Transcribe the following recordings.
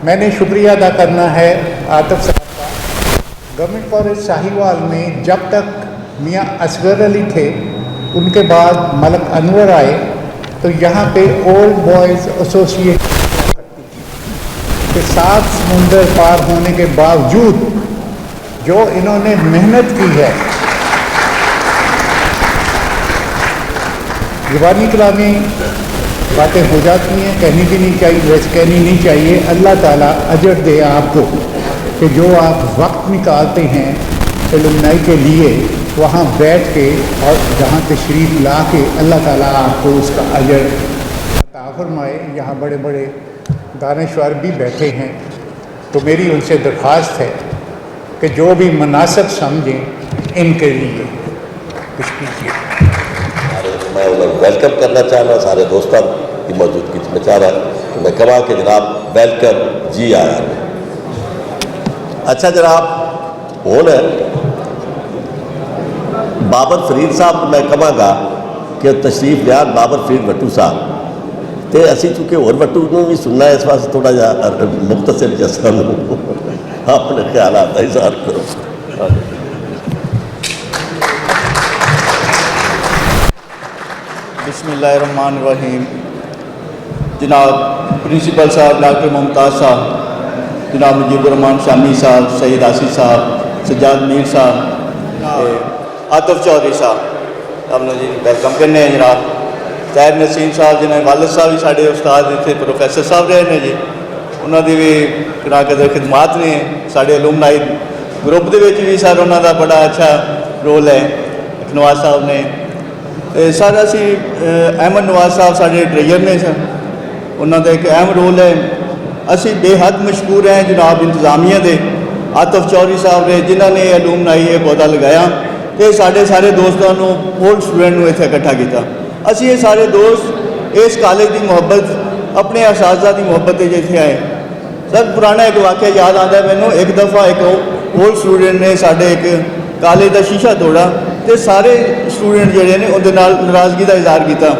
میں نے شکریہ ادا کرنا ہے عاطف صاحب کا۔ گورنمنٹ کالج ساہیوال میں جب تک میاں اصغر علی تھے، ان کے بعد ملک انور آئے، تو یہاں پہ اولڈ بوائز ایسوسیشن کہ 7 سمندر پار ہونے کے باوجود جو انہوں نے محنت کی ہے، زبانی کلامی باتیں ہو جاتی ہیں، کہنی بھی نہیں چاہیے، ویسے کہنی نہیں چاہیے۔ اللہ تعالیٰ اجر دے آپ کو کہ جو آپ وقت نکالتے ہیں علمائی کے لیے، وہاں بیٹھ کے اور جہاں تشریف لا کے اللہ تعالیٰ آپ کو اس کا اجر عطا فرمائے۔ یہاں بڑے بڑے دانشور بھی بیٹھے ہیں، تو میری ان سے درخواست ہے کہ جو بھی مناسب سمجھیں ان کے لیے کچھ کیجیے۔ میں انہیں ویلکم کرنا چاہنا سارے دوستوں کی موجودگی میں چاہ رہا کہ میں کہا کہ جناب ویلکم جی آیا۔ اچھا جناب، ہوں بابر فرید صاحب میں کہاں گا کہ تشریف لیان بابر فرید وٹو صاحب، تو اسی چونکہ اور وٹو بھی سننا ہے، اس واسطے تھوڑا جا مختصر جیسا اپنے خیالات کا اظہار کرو۔ بسم اللہ الرحمن الرحیم۔ جناب پرنسپل صاحب ڈاکٹر ممتاز صاحب، جناب مجیب الرحمان شامی صاحب، سید آصف صاحب، سجاد میر صاحب، عاطف چودھری صاحب، آپ نے جی ویلکم کرنے ہیں۔ جناب طاہر نسیم صاحب جنہیں والد صاحب بھی سارے استاد اتنے پروفیسر صاحب رہے ہیں جی، انہوں نے بھی کنا قدر خدمات نے سارے الومنائی گروپ دے وچ بھی سر انہوں کا بڑا اچھا رول ہے۔ نواز صاحب نے سر اسی احمد نواز صاحب سارے ٹریجر نے سر، انہوں کا ایک اہم رول ہے۔ اسی بے حد مشکور ہیں جناب انتظامیہ دے عاطف چودھری صاحب نے جنہوں نے الومنائی یہ پودا لگایا کہ سارے دوستوں اولڈ اسٹوڈنٹ کو اتنے اکٹھا کیا۔ اسی یہ سارے دوست اس کالج کی محبت اپنے اساتذہ کی محبت اتنے آئے۔ سر پرانا ایک واقعہ یاد آتا ہے مینوں، ایک دفعہ ایک اولڈ اسٹوڈنٹ نے سارے ایک کالج کا شیشہ توڑا، تو سارے اسٹوڈنٹ جڑے نے اندر ناراضگی کا اظہار کیا۔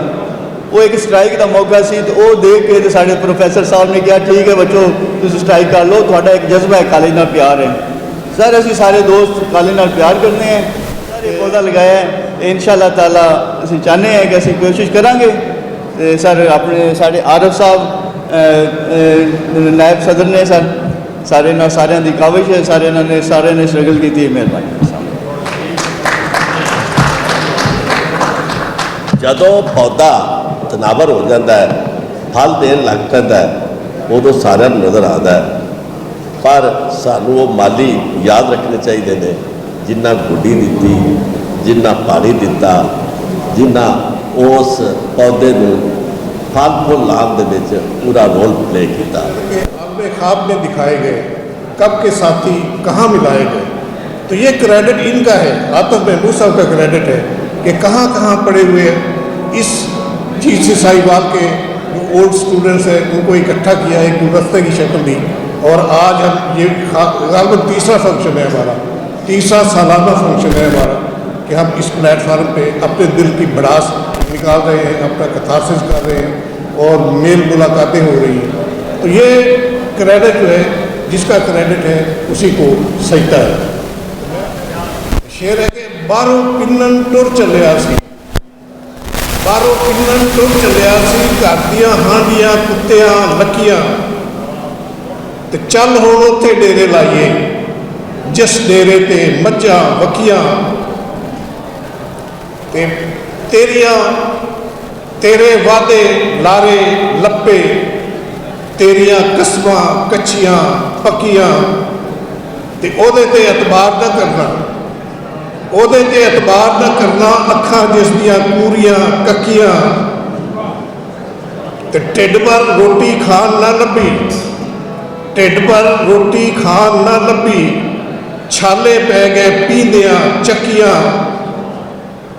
وہ ایک اسٹرائک کا موقع سی، تو وہ دیکھ کے سارے پروفیسر صاحب نے کہا ٹھیک ہے بچوں تم اسٹرائک کر لو، تھوڑا ایک جذبہ ہے کالج نال پیار ہے۔ سر اسی سارے دوست کالج نال پیار کرنے ہیں، سارے پودا لگایا ہے، ان شاء اللہ تعالیٰ اسی چاہتے ہیں کہ اسی کوشش کریں گے۔ سر اپنے سارے عارف صاحب نائب صدر نے سر سارے کی کاوش ہے، سارے نے سٹرگل کی ہے۔ مہربانی۔ جدوں پودا تناور ہو جاتا ہے، پھل دین لگ پہ ادو سارا نظر آتا ہے، پر سانوں وہ مالی یاد رکھنے چاہیے نے جنہ گڈی دیتی، جنہ پانی دیتا، جنہ اس پودے کو پھل پھول لان دے پورا رول پلے کیا۔ اپنے خواب میں دکھائے گئے، کب کے ساتھی کہاں ملائے گئے، تو یہ کریڈٹ ان کا ہے، عاطف محمود صاحب کا کریڈٹ ہے کہ کہاں کہاں پڑے ہوئے اس چیز سے ساہیوال کے جو اولڈ اسٹوڈنٹس ہیں ان کو اکٹھا کیا، ایک گلدستے کی شکل دی، اور آج ہم یہ غالباً تیسرا فنکشن ہے ہمارا، تیسرا سالانہ فنکشن ہے ہمارا کہ ہم اس پلیٹ فارم پہ اپنے دل کی بڑاس نکال رہے ہیں، اپنا کتھارسس کر رہے ہیں اور میل ملاقاتیں ہو رہی ہیں۔ تو یہ کریڈٹ جو ہے، جس کا کریڈٹ ہے اسی کو سجدہ ہے۔ شعر ہے کہ باروں پنن ٹر چلیا سی، باروں پنن ٹر چلیا سی، گھر دیاں ہانڈیاں کتیاں لکیاں، تے چل ہون اوتھے ڈیرے لائیے، جس ڈیرے تے مجھاں وکیاں، تے تیریاں تیرے وعدے لارے لپے، تیریاں قسماں کچیاں پکیاں، تے او دے تے اعتبار نہ کرنا، او دے تے اعتبار نہ کرنا، اکھاں جس دیاں کوریاں ککیاں، تے ٹھڈ پر روٹی کھان نہ لبھی، ٹھڈ پر روٹی کھان نہ لبھی، چھالے پہ گئے پیندیاں چکیاں،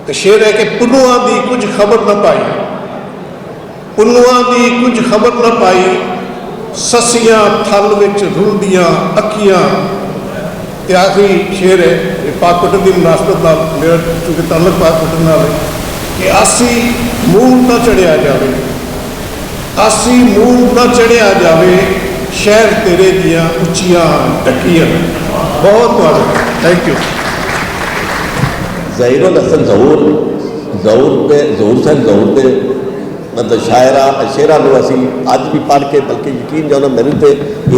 تے شعر ہے کہ پنواں دی کچھ خبر نہ پائی، پنواں دی کچھ خبر نہ پائی، سسیاں تھل وچ رلدیاں اکیاں۔ تے آخری شعر ہے پاک پٹن کی مناسبت نال، میرا چونکہ تعلق پاک پٹن نال ہے کہ آسی مونگ نہ چڑھیا جاوے، آسی مونگ نہ چڑھیا جاوے، शहर तेरे दियां उच्चियां ढकियां। बहुत बहुत थैंक यू। ज़हीरुल हसन ज़हूर ज़हूर दे मतलब शेरा असी अज भी पढ़ के बल्कि यकीन जाना मेरे तो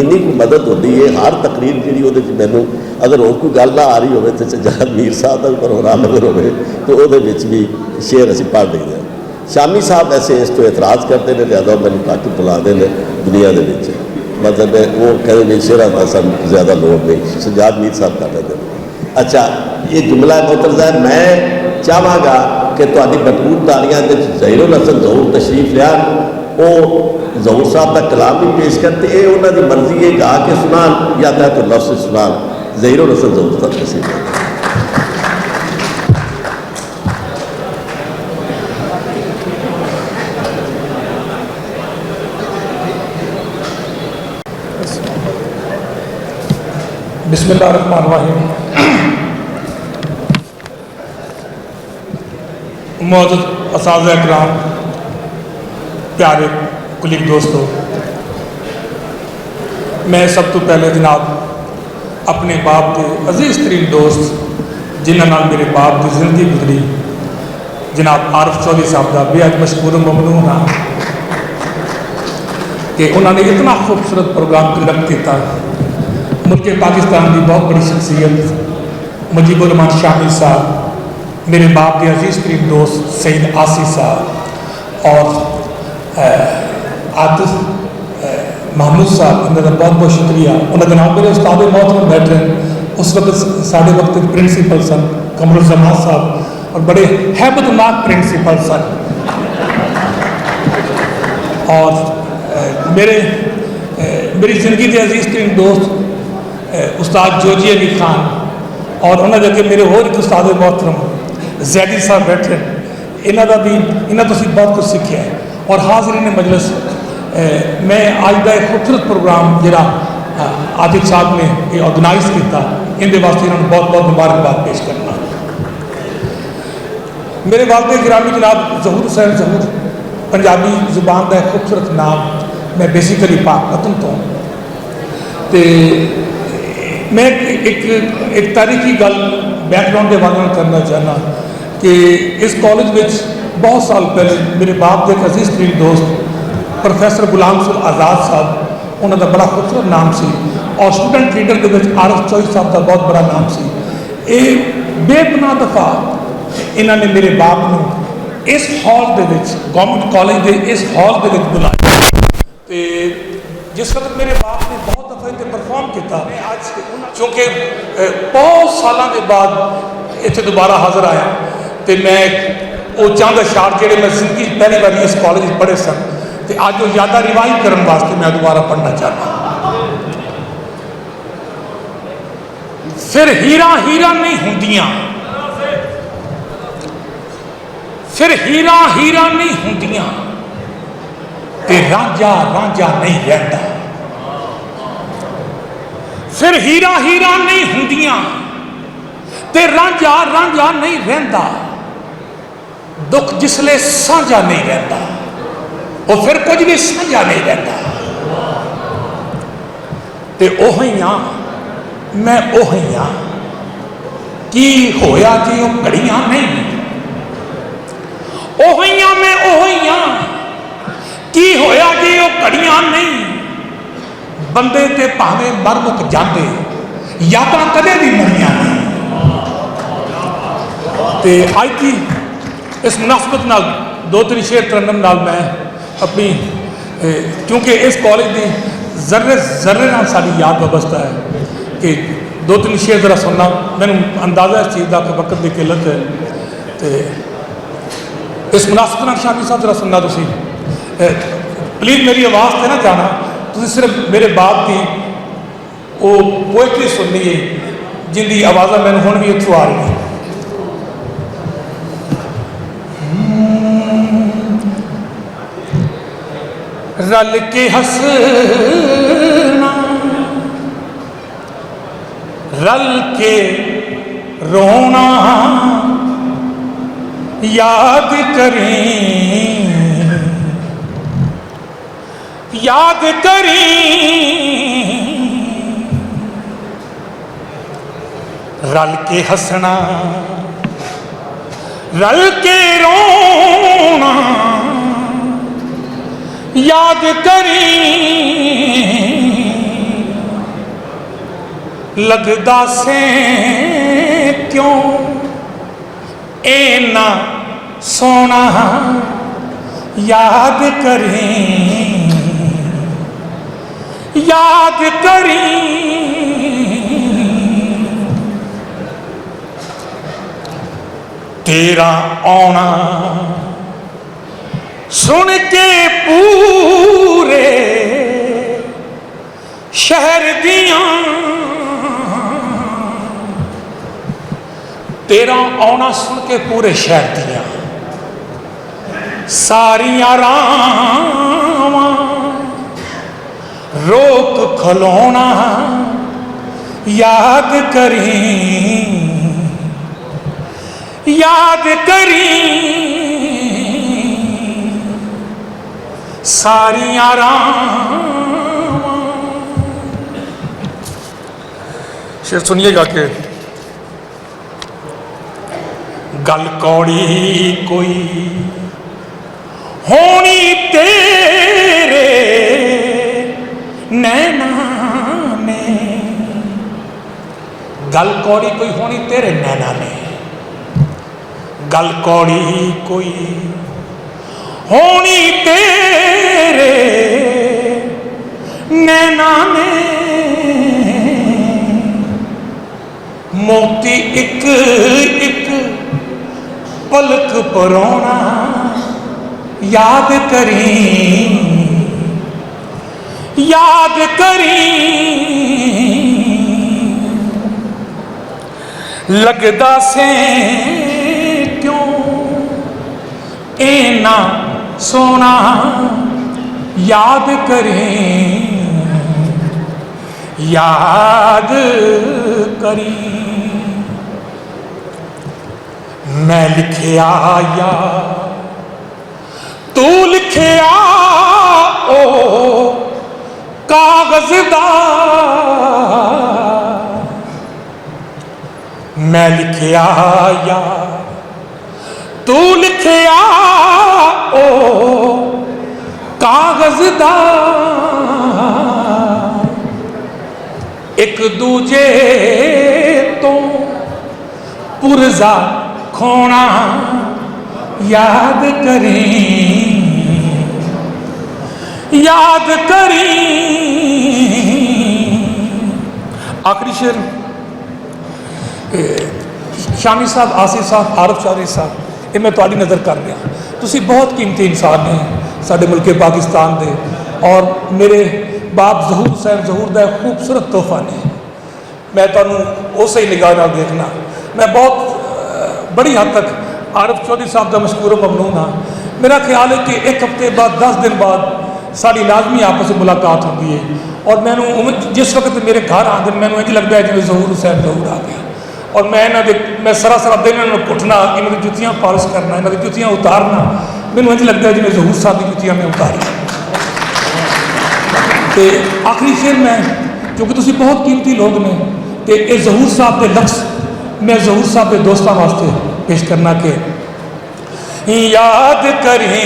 इन्नी कोई मदद होती है हर तकरीर जी मैनू अगर और कोई गल ना आ रही हो तो सज्जाद मीर साहब का प्रोग्राम अगर हो तो वो भी शेर असी पढ़ लेते हैं। शामी साहब वैसे इस तो एतराज़ करते हैं ज़्यादा मैंने घट बुलाते हैं दुनिया के मतलब वो कहते नहीं शेरा का सब ज़्यादा लोग नहीं सज्जाद मीर साहब कर लेते हैं। अच्छा ये जुमला मोतरज़ा है मैं चाहवागा कि तुहाडी भरपूर तालियां दे ज़हीरुल हसन ज़हूर तशरीफ लिया वो ज़हूर साहब का कलाम भी पेश करते ये उन्होंने मर्जी है गा के सुनान या तो लफ्ज़ सुनान। ज़हीरुल हसन ज़हूर साहब तशरीफ लिया। बिस्मिल्लाहिर्रहमानिर्रहीम। मौजूद असातिज़ा इकराम, प्यारे कुलीग दोस्तों, मैं सब तो पहले जनाब अपने बाप के अजीज़ तरीन दोस्त जिन्होंने नाल मेरे बाप की जिंदगी गुजरी जनाब आरिफ चौधरी साहब का बेहद मशहूर ममनून हाँ कि उन्होंने इतना खूबसूरत प्रोग्राम कंडक्ट किया। मुल्क पाकिस्तान की बहुत बड़ी शख्सियत मुजीबुर रहमान शामी साहब, मेरे बाप के अजीज़ तरीन दोस्त सईद आसी साहब और आतिफ महमूद साहब, उन्होंने बहुत बहुत शुक्रिया। उन्होंने नाम मेरे उस्ताद मोहतरम बैठे उस वक्त साढ़े वक्त प्रिंसीपल सन कमरुज़्ज़मान साहब और बड़े हैबतनाक प्रिंसीपल सन। और मेरी ज़िंदगी के अजीज़ तरीन दोस्त उस्ताद जोजी अली खान और उन्होंने अगे मेरे होर एक उस्ताद मोहतरम जैदी साहब बैठे इन्हों का भी इन्हों तो बहुत कुछ सीखा है। और हाज़रीन मजलिस मैं अज का एक खूबसूरत प्रोग्राम जरा आतिफ साहब ने ये ऑर्गेनाइज किया इनके वास्ते इन्होंने बहुत बहुत मुबारकबाद पेश करना। मेरे वालदे गिरामी जनाब ज़हूर हुसैन ज़हूर पंजाबी जुबान का एक खूबसूरत नाम। मैं बेसिकली पाकपतन तो मैं एक तारीखी गल बैकग्राउंड के बारे में करना चाहना कि इस कॉलेज में बहुत साल पहले मेरे बाप के एक अजीज़ तरीन दोस्त प्रोफैसर गुलाम रसूल आज़ाद साहब उन्होंने बड़ा खूबसूरत नाम सी और स्टूडेंट लीडर के आरिफ चौधरी साहब का बहुत बड़ा नाम सी। ये बेपनाह दफ़ा इन्होंने मेरे बाप को इस हॉल के गवर्नमेंट कॉलेज के इस हॉल के बुलाया तो जिस वक्त मेरे बाप ने बहुत दफ़ा इतने परफॉर्म किया। अज चूँकि बहुत सालों के बाद इतने दोबारा हाजिर आया तो मैं वो चंद अशार जोड़े मैं जिंदगी पहली बार इस कॉलेज में पढ़े सन तो अज वो यादा रिवाइव करने वास्ते मैं दोबारा पढ़ना चाहता। फिर हीरा हीरा नहीं होंदियां, फिर हीरा हीरा नहीं होंदियां ते रांझा रांझा नहीं रहता। फिर हीरा हीरा नहीं होंदियां ते रांझा रांझा नहीं रहता। दुख जिसले साझा नहीं रहता और फिर कुछ भी साझा नहीं रहता। ते ओही हाँ मैं ओही हाँ की होया जी वो घड़ियां नहीं। ओही हाँ मैं ओही हाँ की होया जी वो घड़ियां नहीं। बंदे ते भावे मर मुक जाते यादां कदे भी मरियां नहीं। ते अज की इस मुनासबत नाल दो तीन शेर तरन्नम नाल मैं अपनी क्योंकि इस कॉलेज की जर्रे जर्रे नाल साडी याद वाबस्ता है कि दो तीन शेर जरा सुनना। मैंने अंदाज़ा इस चीज़ का कि वक्त की किल्लत है तो इस मुनासबत नाल शामी साहब जरा सुनना तुसी प्लीज़ मेरी आवाज़ से ना जाना। तुसी सिर्फ मेरे बाप की वो पोएट्री सुननी है जिंदी आवाज़ा मैंने हुण भी इत्थों आ रही है। रल के हंसना रल के रोना याद करें याद करी रल के हंसना रल के रोना याद करी लगदा से क्यों इन्ना सोना याद करी याद करी तेरा आना सुन के पूरे शहर दियां तेरा आना सुन के पूरे शहर दियां सारियां रावां रोक खलोना याद करी याद करी सारियां रावां। शेर सुनिएगा कि गल कौड़ी कोई होनी तेरे नैना ने गल कौड़ी कोई होनी तेरे नैना ने गल कौड़ी कोई होनी तेरे नैना ने मोती एक एक पलक परोना याद करी याद करी लगदा से क्यों इन्ना सोना याद करी याद करी मैं लिखिया या तू लिखिया ओ कागज दा मैं लिखिया या तू लिखिया ओ कागज दा एक दूजे तो पुरजा खोना याद करी याद करी। आखिरी शेर शामी साहब, आसिफ साहब, आरिफ चौधरी साहब, ये मैं तुहाडी नज़र कर रहा। तुसी बहुत कीमती इंसान ने साडे मुल्के पाकिस्तान दे और मेरे बाप ज़हूर हुसैन ज़हूर दा खूबसूरत तोहफा ने। मैं तुहानू उस ही निगाह नाल देखना। मैं बहुत बड़ी हद तक आरिफ चौधरी साहब का मशकूर ममनून हाँ। मेरा ख्याल है कि एक हफ्ते बाद 10 दिन बाद साड़ी लाजमी आपस में मुलाकात होती है और मैं जिस वक्त मेरे घर आते मैं इंज लगता है जिवें ज़हूर हुसैन ज़हूर आ गया और मैं सरासरा दिन इन्होंने पुटना, इन्होंने जुतियाँ पालिश करना, इन्होंने जुतियाँ उतारना, मैनू इंज लगता है जिवें ज़हूर साहब की जुतियाँ मैं उतारी। तो आखिरी शेर मैं क्योंकि तुसी बहुत कीमती लोग ने तो ये ज़हूर साहब के लफ्ज़ मैं ज़हूर साहब के दोस्तों वास्ते पेश करना के याद करें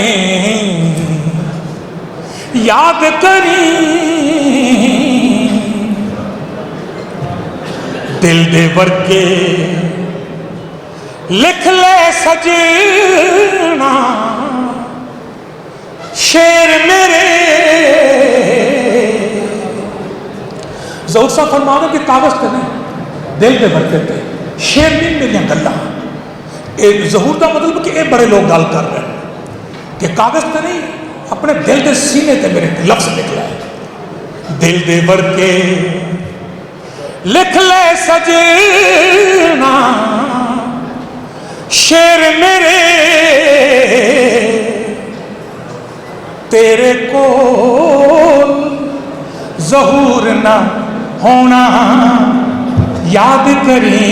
याद करी दिल दे वर्के लिख ले सजना शेर मेरे। ज़हूर साहब फरमावे कि कागज ते नहीं दिल दे वर्के ते शेर नहीं मेरिया गल्लां। ज़हूर का मतलब कि ये बड़े लोग गल कर रहे हैं कि कागज ते नहीं अपने दिल के सीने ते मेरे लफ्ज निकला है। दिल दे वर्के लिख ले सजना शेर मेरे तेरे को ज़हूर ना होना याद करी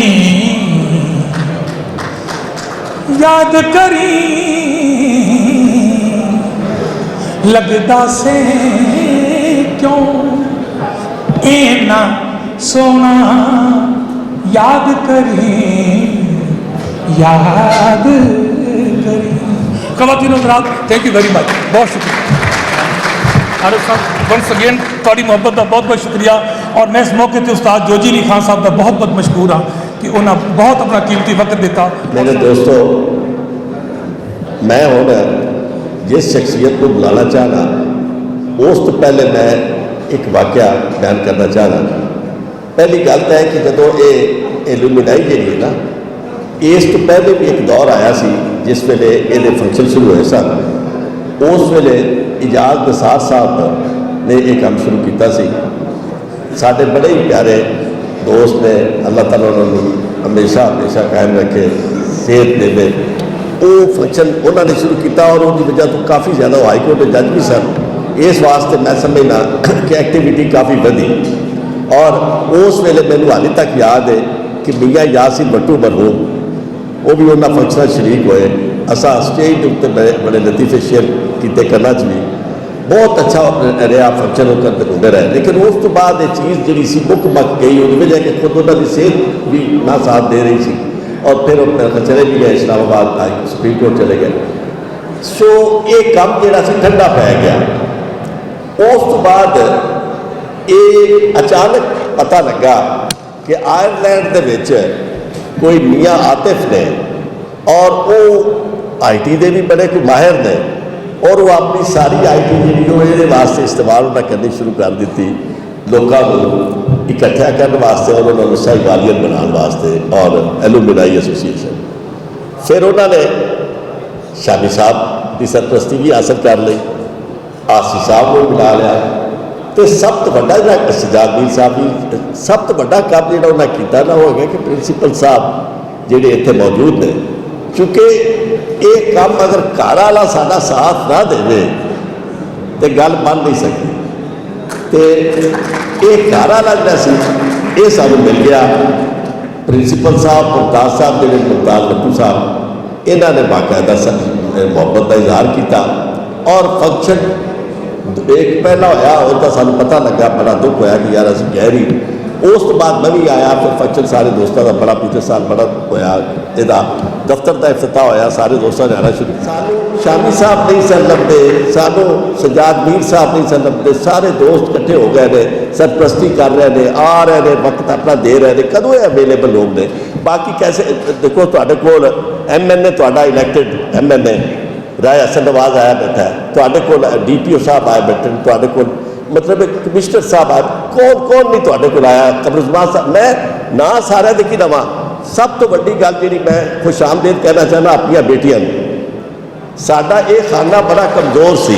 याद करी लगदा से क्यों इन्ना सोना याद करी ख़वातीन हज़रात, थैंक यू वेरी मच, बहुत शुक्रिया आरिफ साहब। वंस अगेन थोड़ी मुहब्बत का बहुत बहुत शुक्रिया। और मैं इस मौके पर उस्ताद जोजी अली खान साहब का बहुत बहुत मशहूर हाँ कि उन्हें बहुत अपना कीमती वक्त दिता। मेरे दोस्तों, मैं हुण जिस शख्सियत को बुलाना चाहना उस तो पहले मैं एक वाक़या बयान करना चाहना। पहली गल तो है कि जदों ये इल्यूमिनाई जी है ना, इस तो पहले भी एक दौर आया सी जिस वेले ये फंक्शन शुरू हुए सन। उस वेले इजाज़ निसार साहब ने एक काम शुरू किया सी। साडे बड़े ही प्यारे दोस्त ने, अल्लाह ताला उन्होंने हमेशा हमेशा कायम रखे, सेहत देवे। वो फंक्शन उन्होंने शुरू किया और उसकी वजह तो काफ़ी ज़्यादा हाईकोर्ट के जज भी सन। इस वास्ते मैं समझना कि एक्टिविटी काफ़ी वधी। और उस वेले मैनू हाले तक याद है कि मियाँ यासिर भट्टू मरहूम वो भी उन्होंने फंक्शन शरीक होए। असा स्टेज के उत्ते बड़े लतीफे शेयर किए करना च भी बहुत अच्छा रहा फंक्शन होंगे रहे। लेकिन उस तो बाद ये चीज़ जी सी मुक मक गई, उसकी वजह कि खुद उन्होंने सेहत भी ना साथ दे रही सी और फिर चले भी गए इस्लामाबाद, सुप्रीम कोर्ट चले गए। सो ये काम जोड़ा ठंडा पै गया। उस तो बाद ये अचानक पता लगा कि आयरलैंड के कोई मियाँ आतिफ ने और वो IT दे भी बड़े कोई माहिर ने और वो अपनी सारी IT जी ये वास्ते इस्तेमाल उन्हें करनी शुरू कर दी, लोगों को इकट्ठा करने वास्ते और उन्होंने साहिवालियत बनाने वास्ते और एलुमिनाई एसोसीएशन। फिर उन्होंने शामी साहब की सरपरस्ती भी हासिल कर ली, आसी साहब को मिला लिया। तो सब तो बड़ा जो सजाद मीर साहब भी सब तो बड़ा काम जो उन्हें किया ना वो है कि प्रिंसीपल साहब जोड़े इतने मौजूद ने, क्योंकि ये काम अगर घर वाला साडा साथ ना दे तो गल बन नहीं सकती। तो ये घर वाला जो सानू मिल गया। प्रिंसीपल साहब मुमताज़ साहब जो मुमताज़ भट्टू साहब इन्होंने बाकायदा मुहब्बत का इजहार किया और फंक्शन एक पहला होया उसका सानू पता लगा, बड़ा दुख होया कि यार असं गहरी। उस तो बाद मैं भी आया, फिर फंक्शन सारे दोस्तों का बड़ा पिछले साल बड़ा होया, इसका दफ्तर का इफ्तिताह होया, सारे दोस्तों ने आना शुरू। सानू शामी साहब नहीं सन लभदे, सानू सजाद मीर साहब नहीं सन लभदे, सारे दोस्त इकट्ठे हो गए ने, सरपरस्ती कर रहे हैं, आ रहे हैं, वक्त अपना दे रहे हैं, कदों अवेलेबल लोग ने। बाकी कैसे देखो तुहाडे कोल MNA तुहाडा इलैक्टेड MNA राय हसन नवाज आया बैठा है, तुहाडे कोल DPO साहब आए बैठे, तुहाडे कोल मतलब कमिश्नर साहब आए, कौन कौन नहीं तुहाडे कोल आया, कमरुज़मान साहब। मैं ना सारे की लवा, सब तो वड्डी गल जी मैं खुश आमदेद कहना चाहना अपनी बेटियां ने। साडा ये खाना बड़ा कमज़ोर सी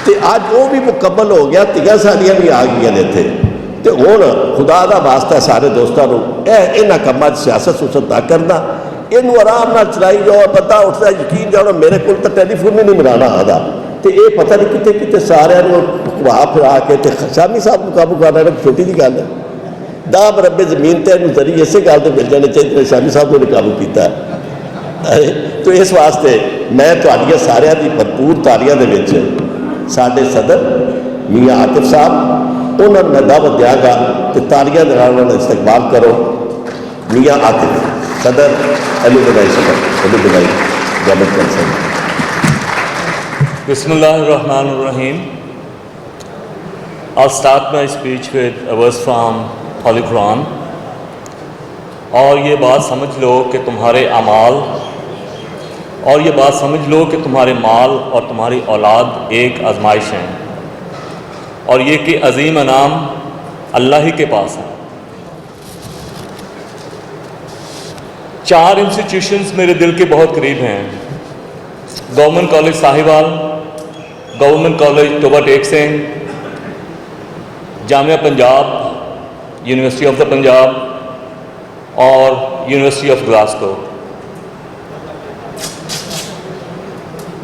ते अज वो भी मुकम्मल हो गया, तियां साड़ियाँ भी आ गई ने इत्थे। तो हुण खुदा दा वास्ता सारे दोस्तों को इन्हां कामां सियासत सुसत ना करना, इनू आराम नाल चलाई जाओ। बंदा उठता यकीन जाओ, मेरे को तो टैलीफोन भी नहीं मिलाना आता, तो ये पता नहीं कितने कितने सारे घुमा फिरा के ते शामी साहब को काबू करना छोटी जी गल है। दाम रब्बे जमीन तो इनू जरिए इसे गल तो मिल जाने चाहिए, शामी साहब ने काबू किया। तो इस वास्ते मैं तुहाडियां सारियां दी भरपूर तालियां दे विच साडे सदर मियाँ आतिफ साहब उन्होंने मैं दावत देंगा तो तालियां दे नाल उन्होंने इस्तकबाल करो। मियाँ आतिफ सदर alumni government concern. Bismillahirrahmanirrahim. I'll start my speech with a verse from Holy Quran. और ये बात समझ लो कि तुम्हारे अमाल और ये बात समझ लो कि तुम्हारे माल और तुम्हारी औलाद एक आजमाइश हैं, और ये कि अजीम अनाम अल्लाह ही के पास है। 4 इंस्टीट्यूशंस मेरे दिल के बहुत करीब हैं। Government college Sahiwal, government college Toba Tek Singh, Jamia Punjab, university of the Punjab और यूनिवर्सिटी ऑफ ग्लासगो।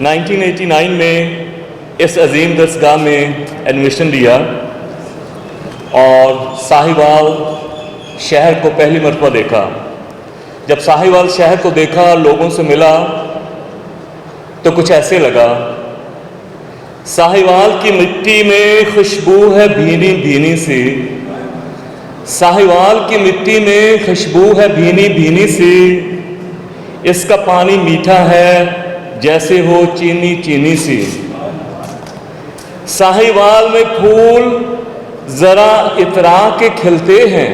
1989 में इस अजीम दरसगाह में एडमिशन लिया और साहिवाल शहर को पहली मरतबा देखा। जब साहिवाल शहर को देखा, लोगों से मिला, तो कुछ ऐसे लगा साहिवाल की मिट्टी में खुशबू है भीनी भीनी सी, साहिवाल की मिट्टी में खुशबू है भीनी भीनी सी, इसका पानी मीठा है जैसे हो चीनी चीनी सी। साहिवाल में फूल जरा इतरा के खिलते हैं,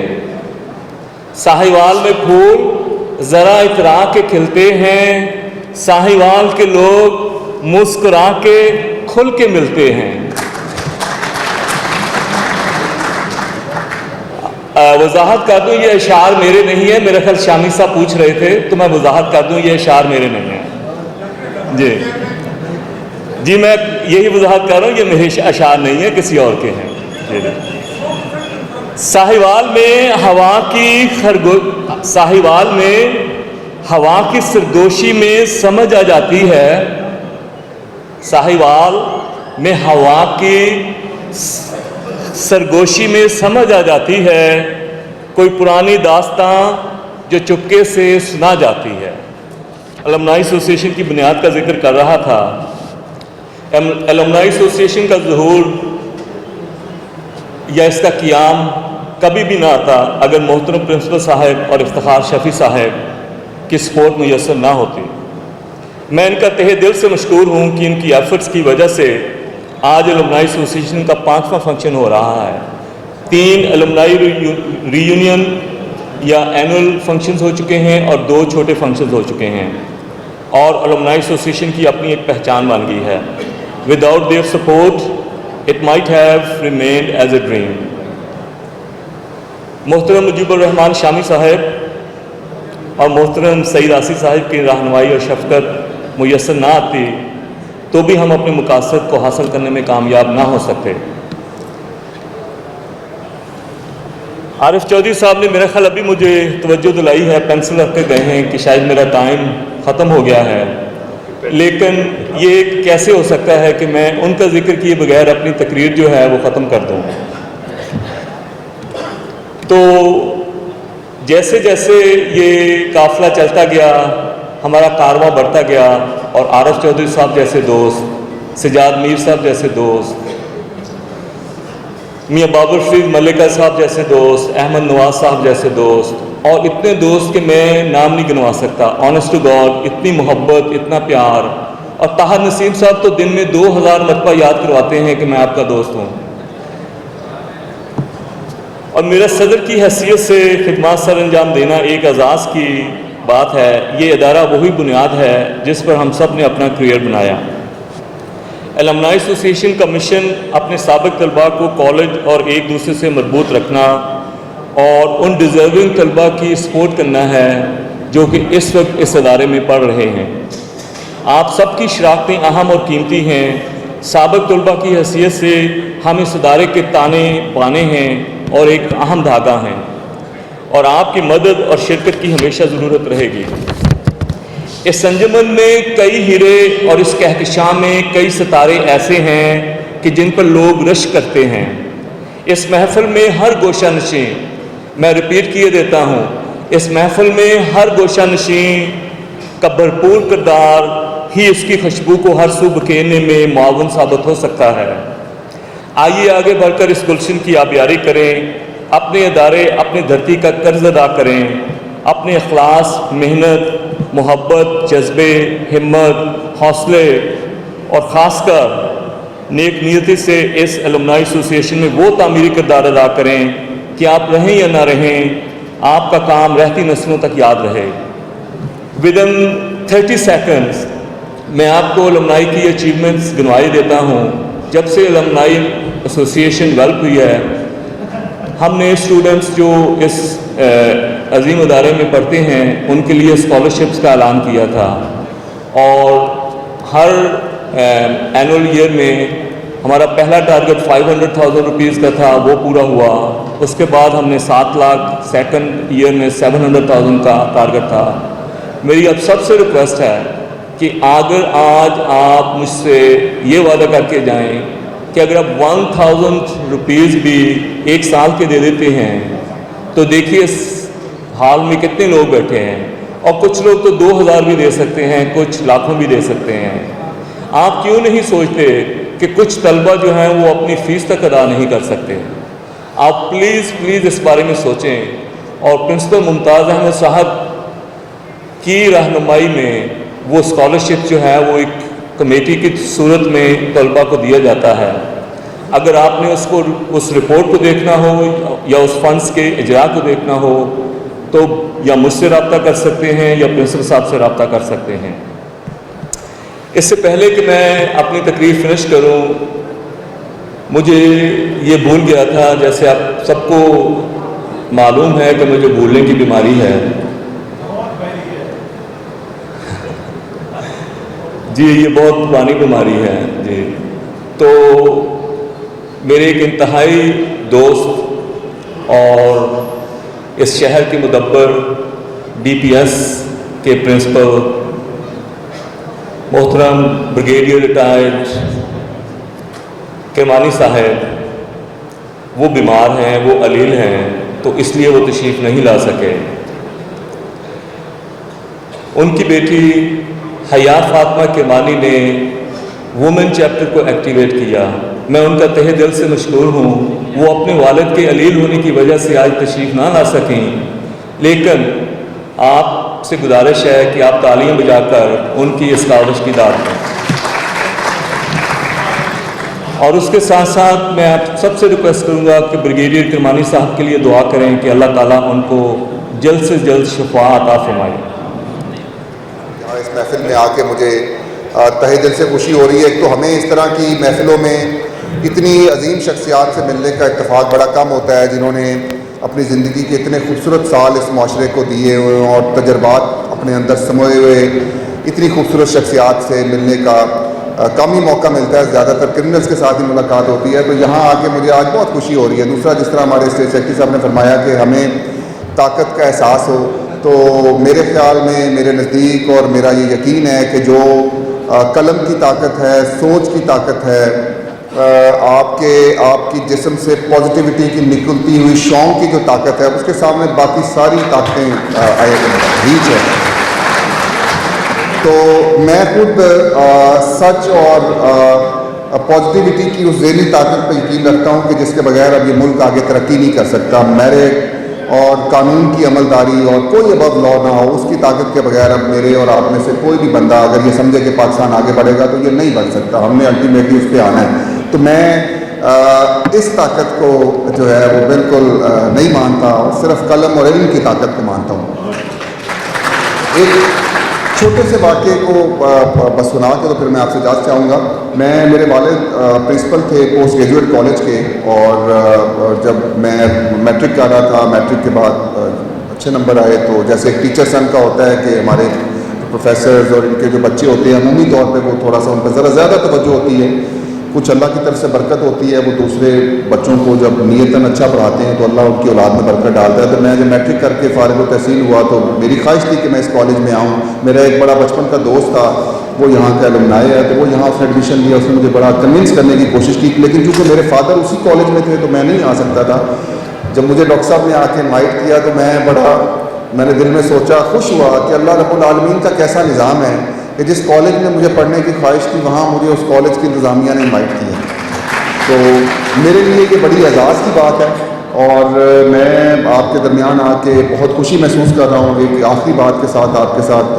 साहिवाल में फूल जरा इतरा के खिलते हैं, साहिवाल के लोग मुस्कुरा के खुल के मिलते हैं। वजाहत कर दूं, ये अशार मेरे नहीं है, मेरा ख्याल शामी साहब पूछ रहे थे तो मैं वजाहत कर दूं ये अशार मेरे नहीं है जी, मैं यही वजाहत कर रहा हूँ, ये मेरे अशार नहीं है, किसी और के हैं जी। साहिवाल में हवा की सरगोशी में समझ आ जाती है, साहिवाल में हवा की सरगोशी में समझ आ जाती है, कोई पुरानी दास्तां जो चुपके से सुना जाती है। अलमनाई एसोसिएशन की बुनियाद का जिक्र कर रहा था। अलमनाई एसोसिएशन का ज़ुहूर या इसका क़ियाम कभी भी ना आता अगर मोहतरम प्रिंसिपल साहब और इफ्तिखार शफी साहब की सपोर्ट मुयसर ना होती। मैं इनका तहे दिल से मशकूर हूँ कि इनकी एफर्ट्स की वजह से आज अलमनाई एसोसिएशन का 5वां फंक्शन हो रहा है। 3 अलमनाई रीयूनियन या एनुअल फंक्शंस हो चुके हैं और 2 छोटे फंक्शंस हो चुके हैं और अलमनाई एसोसिएशन की अपनी एक पहचान बन गई है। Without their support it might have remained as a dream. मोहतरम मुजीबुर रहमान शामी साहब और मोहतरम सईद आसिफ साहब की रहनुमाई और शफकत मुयसर ना आती तो भी हम अपने मकासद को हासिल करने में कामयाब ना हो सकते। आरिफ चौधरी साहब ने मेरा ख्याल अभी मुझे तवज्जो दिलाई है, पेंसिल रख के गए हैं कि शायद मेरा टाइम ख़त्म हो गया है, लेकिन ये कैसे हो सकता है कि मैं उनका जिक्र किए बगैर अपनी तकरीर जो है वो ख़त्म कर दूँ। तो जैसे जैसे ये काफ़िला चलता गया, हमारा कारवां बढ़ता गया और आरिफ चौधरी साहब जैसे दोस्त, सजाद मीर साहब जैसे दोस्त, मियाँ बाबर फरीद मलिका साहब जैसे दोस्त, अहमद नवाज साहब जैसे दोस्त और इतने दोस्त कि मैं नाम नहीं गिनवा सकता। ऑनेस्ट टू गॉड इतनी मोहब्बत, इतना प्यार। और ताहर नसीम साहब तो दिन में 2000 मरतबा याद करवाते हैं कि मैं आपका दोस्त हूँ। और मेरा सदर की हैसियत से खिदमत सर अंजाम देना एक एजाज़ की बात है। ये इदारा वही बुनियाद है जिस पर हम सब ने अपना करियर बनाया। अलमनाई एसोसिएशन का मिशन अपने साबिक तलबा को कॉलेज और एक दूसरे से मरबूत रखना और उन डिज़र्विंग तलबा की सपोर्ट करना है जो कि इस वक्त इस इदारे में पढ़ रहे हैं। आप सबकी शराकतें अहम और कीमती हैं। साबिक तलबा की हैसियत से हम इस इदारे के ताने बाने हैं और एक अहम धागा हैं और आपकी मदद और शिरकत की हमेशा ज़रूरत रहेगी। इस अंजुमन में कई हीरे और इस कहकशां में कई सितारे ऐसे हैं कि जिन पर लोग रश करते हैं। इस महफिल में हर गोशा नशीं, मैं रिपीट किए देता हूँ, इस महफिल में हर गोशा नशीं का भरपूर किरदार ही इसकी खुशबू को हर सू बखेरने में मुआवन साबित हो सकता है। आइए आगे बढ़कर इस गुलशन की आबियारी करें, अपने इदारे अपनी धरती का कर्ज अदा करें, अपने अखलास, मेहनत, मोहब्बत, जज्बे, हिम्मत, हौसले और ख़ासकर नेक नीयती से इस अलमनाई एसोसिएशन में वो तामीरी किरदार अदा करें कि आप रहें या ना रहें, आपका काम रहती नस्लों तक याद रहे। विदिन 30 सेकंड्स मैं आपको अलमनाई की अचीवमेंट्स गिनवाई देता हूँ। जब से अलमनाई एसोसिएशन डेवलप हुई है, हमने स्टूडेंट्स जो इस अजीम इदारे में पढ़ते हैं उनके लिए स्कॉलरशिप्स का ऐलान किया था और हर एनुअल ईयर में हमारा पहला टारगेट 500,000 रुपीज़ का था, वो पूरा हुआ। उसके बाद हमने 7 लाख, सेकंड ईयर में 700,000 का टारगेट था। मेरी अब सबसे रिक्वेस्ट है कि अगर आज आप मुझसे ये वादा करके जाएं कि अगर आप 1000 रुपीज़ भी एक साल के दे देते हैं तो देखिए इस हाल में कितने लोग बैठे हैं और कुछ लोग तो 2000 भी दे सकते हैं, कुछ लाखों भी दे सकते हैं। आप क्यों नहीं सोचते کہ کچھ طلبہ جو ہیں وہ اپنی فیس تک ادا نہیں کر سکتے. آپ پلیز اس بارے میں سوچیں اور پرنسپل ممتاز احمد صاحب کی رہنمائی میں وہ اسکالرشپ جو ہے وہ ایک کمیٹی کی صورت میں طلبہ کو دیا جاتا ہے. اگر آپ نے اس رپورٹ کو دیکھنا ہو یا اس فنڈز کے اجرا کو دیکھنا ہو تو یا مجھ سے رابطہ کر سکتے ہیں یا پرنسپل صاحب سے رابطہ کر سکتے ہیں. اس سے پہلے کہ میں اپنی تقریر فنش کروں، مجھے یہ بھول گیا تھا، جیسے آپ سب کو معلوم ہے کہ مجھے بھولنے کی بیماری ہے. جی یہ بہت پرانی بیماری ہے. جی تو میرے ایک انتہائی دوست اور اس شہر کے مدبر ڈی پی ایس کے پرنسپل محترم بریگیڈیئر ریٹائرڈ کرمانی صاحب وہ بیمار ہیں، وہ علیل ہیں، تو اس لیے وہ تشریف نہیں لا سکے. ان کی بیٹی حیا فاطمہ کرمانی نے وومن چیپٹر کو ایکٹیویٹ کیا. میں ان کا تہہ دل سے مشکور ہوں. وہ اپنے والد کے علیل ہونے کی وجہ سے آج تشریف نہ لا سکیں، لیکن آپ سے گزارش ہے کہ آپ تالیاں بجا کر ان کی اس کاوش کی داد دیں. اور اس کے ساتھ ساتھ میں آپ سب سے ریکویسٹ کروں گا کہ بریگیڈیئر کرمانی صاحب کے لیے دعا کریں کہ اللہ تعالیٰ ان کو جلد سے جلد شفا عطا فرمائے. اس محفل میں آ کے مجھے تہہ دل سے خوشی ہو رہی ہے. ایک تو ہمیں اس طرح کی محفلوں میں اتنی عظیم شخصیات سے ملنے کا اتفاق بڑا کم ہوتا ہے، جنہوں نے اپنی زندگی کے اتنے خوبصورت سال اس معاشرے کو دیے ہوئے اور تجربات اپنے اندر سموئے ہوئے. اتنی خوبصورت شخصیات سے ملنے کا کم ہی موقع ملتا ہے، زیادہ تر کرمنلز کے ساتھ ہی ملاقات ہوتی ہے. تو یہاں آ کے مجھے آج بہت خوشی ہو رہی ہے. دوسرا، جس طرح ہمارے اسٹیٹ سیکرٹری صاحب نے فرمایا کہ ہمیں طاقت کا احساس ہو، تو میرے خیال میں، میرے نزدیک اور میرا یہ یقین ہے کہ جو قلم کی طاقت ہے، سوچ کی طاقت ہے، آپ کی جسم سے پازیٹیوٹی کی نکلتی ہوئی شوق کی جو طاقت ہے، اس کے سامنے باقی ساری طاقتیں ریچ ہے. تو میں خود سچ اور پازیٹیوٹی کی اس ذہنی طاقت پہ یقین رکھتا ہوں کہ جس کے بغیر اب یہ ملک آگے ترقی نہیں کر سکتا. میرٹ اور قانون کی عملداری اور کوئی ابو لا نہ ہو، اس کی طاقت کے بغیر اب میرے اور آپ میں سے کوئی بھی بندہ اگر یہ سمجھے کہ پاکستان آگے بڑھے گا تو یہ نہیں بڑھ سکتا. ہم نے الٹیمیٹلی اس پہ آنا ہے. تو میں اس طاقت کو جو ہے وہ بالکل نہیں مانتا، اور صرف قلم اور علم کی طاقت کو مانتا ہوں. ایک چھوٹے سے واقعے کو بس سنا کے تو پھر میں آپ سے اجازت چاہوں گا. میرے والد پرنسپل تھے پوسٹ گریجویٹ کالج کے، اور جب میں میٹرک کر رہا تھا، میٹرک کے بعد اچھے نمبر آئے، تو جیسے ایک ٹیچر سن کا ہوتا ہے کہ ہمارے پروفیسرز اور ان کے جو بچے ہوتے ہیں عمومی طور پہ وہ تھوڑا سا ان پہ ذرا زیادہ توجہ ہوتی ہے. کچھ اللہ کی طرف سے برکت ہوتی ہے، وہ دوسرے بچوں کو جب نیتاً اچھا پڑھاتے ہیں تو اللہ ان کی اولاد میں برکت ڈالتا ہے. تو میں جب میٹرک کر کے فارغ التحصیل ہوا تو میری خواہش تھی کہ میں اس کالج میں آؤں. میرا ایک بڑا بچپن کا دوست تھا، وہ یہاں کا الومنائی ہے، تو وہ یہاں اس نے ایڈمیشن لیا. اس نے مجھے بڑا کنونس کرنے کی کوشش کی، لیکن چونکہ میرے فادر اسی کالج میں تھے تو میں نہیں آ سکتا تھا. جب مجھے ڈاکٹر صاحب نے آ کے انوائٹ کیا تو میں نے دل میں سوچا، خوش ہوا کہ اللہ رب العالمین کا کیسا نظام ہے کہ جس کالج میں مجھے پڑھنے کی خواہش تھی وہاں مجھے اس کالج کی انتظامیہ نے انوائٹ کیا. تو میرے لیے یہ بڑی اعزاز کی بات ہے، اور میں آپ کے درمیان آ کے بہت خوشی محسوس کر رہا ہوں. ایک آخری بات کے ساتھ آپ کے ساتھ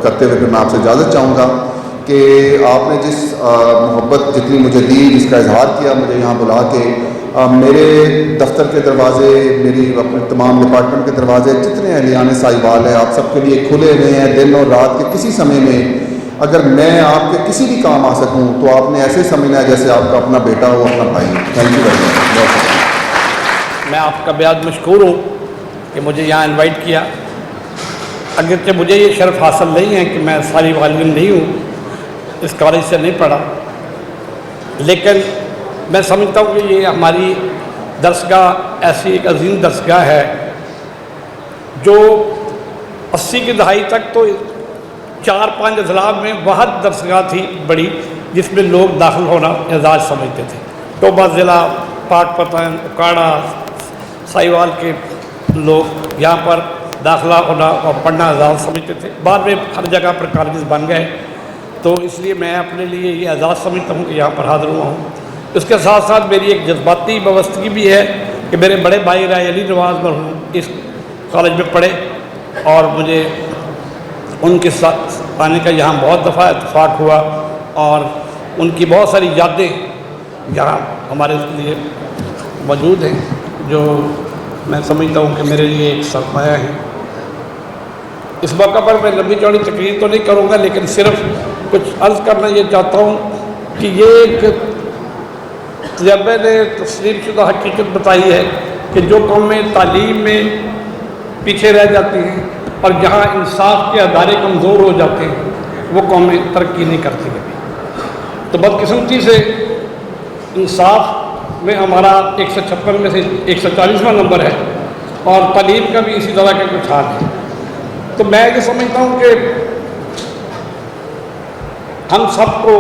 کرتے ہوئے میں آپ سے اجازت چاہوں گا کہ آپ نے جس محبت جتنی مجھے دی، جس کا اظہار کیا مجھے یہاں بلا کے، میرے دفتر کے دروازے، میری اپنے تمام ڈپارٹمنٹ کے دروازے، جتنے اہلیان سائیوال ہیں، آپ سب کے لیے کھلے ہوئے ہیں. دن اور رات کے کسی سمے میں اگر میں آپ کے کسی بھی کام آ سکوں تو آپ نے ایسے سمجھنا ہے جیسے آپ کا اپنا بیٹا ہو، اپنا بھائی. Thank you very much. میں آپ کا بیاد مشکور ہوں کہ مجھے یہاں انوائٹ کیا. اگرچہ مجھے یہ شرف حاصل نہیں ہے کہ میں ساری والدین نہیں ہوں، اس کالج سے نہیں پڑھا، لیکن میں سمجھتا ہوں کہ یہ ہماری درسگاہ ایسی ایک عظیم درسگاہ ہے جو 80 کی دہائی تک تو 4-5 اضلاع میں واحد درسگاہ تھی بڑی، جس میں لوگ داخل ہونا اعزاز سمجھتے تھے. ٹوبہ ضلع، پاک پتن، اکاڑا، سائیوال کے لوگ یہاں پر داخلہ ہونا اور پڑھنا اعزاز سمجھتے تھے. بعد میں ہر جگہ پر کالجز بن گئے. تو اس لیے میں اپنے لیے یہ اعزاز سمجھتا ہوں کہ یہاں پر حاضر ہوا ہوں۔ اس کے ساتھ ساتھ میری ایک جذباتی وابستگی بھی ہے کہ میرے بڑے بھائی رائے علی نواز مرحوم اس کالج میں پڑھے اور مجھے ان کے ساتھ آنے کا یہاں بہت دفعہ اتفاق ہوا اور ان کی بہت ساری یادیں یہاں ہمارے لیے موجود ہیں جو میں سمجھتا ہوں کہ میرے لیے ایک سرمایہ ہے۔ اس موقع پر میں لمبی چوڑی تقریر تو نہیں کروں گا، لیکن صرف کچھ عرض کرنا یہ چاہتا ہوں کہ یہ ایک تجربے نے تسلیم شدہ حقیقت بتائی ہے کہ جو قومیں تعلیم میں پیچھے رہ جاتی ہیں اور جہاں انصاف کے ادارے کمزور ہو جاتے ہیں وہ قومیں ترقی نہیں کرتی ہیں۔ تو بدقسمتی سے انصاف میں ہمارا 156 میں سے 140واں نمبر ہے اور تعلیم کا بھی اسی طرح کا کچھ حال ہے۔ تو میں یہ سمجھتا ہوں کہ ہم سب کو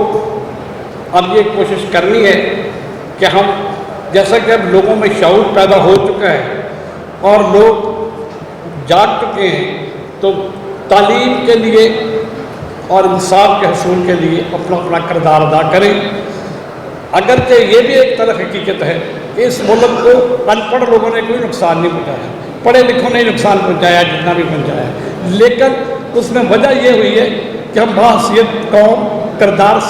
اب یہ کوشش کرنی ہے کہ ہم جیسا کہ اب لوگوں میں شعور پیدا ہو چکا ہے اور لوگ جاگ چکے ہیں، تو تعلیم کے لیے اور انصاف کے حصول کے لیے اپنا اپنا کردار ادا کریں۔ اگرچہ یہ بھی ایک طرف حقیقت ہے کہ اس ملک کو ان پڑھ لوگوں نے کوئی نقصان نہیں پہنچایا، پڑھے لکھوں نے نقصان پہنچایا جتنا بھی پہنچایا، لیکن اس میں وجہ یہ ہوئی ہے کہ ہم بحیثیت قوم کردار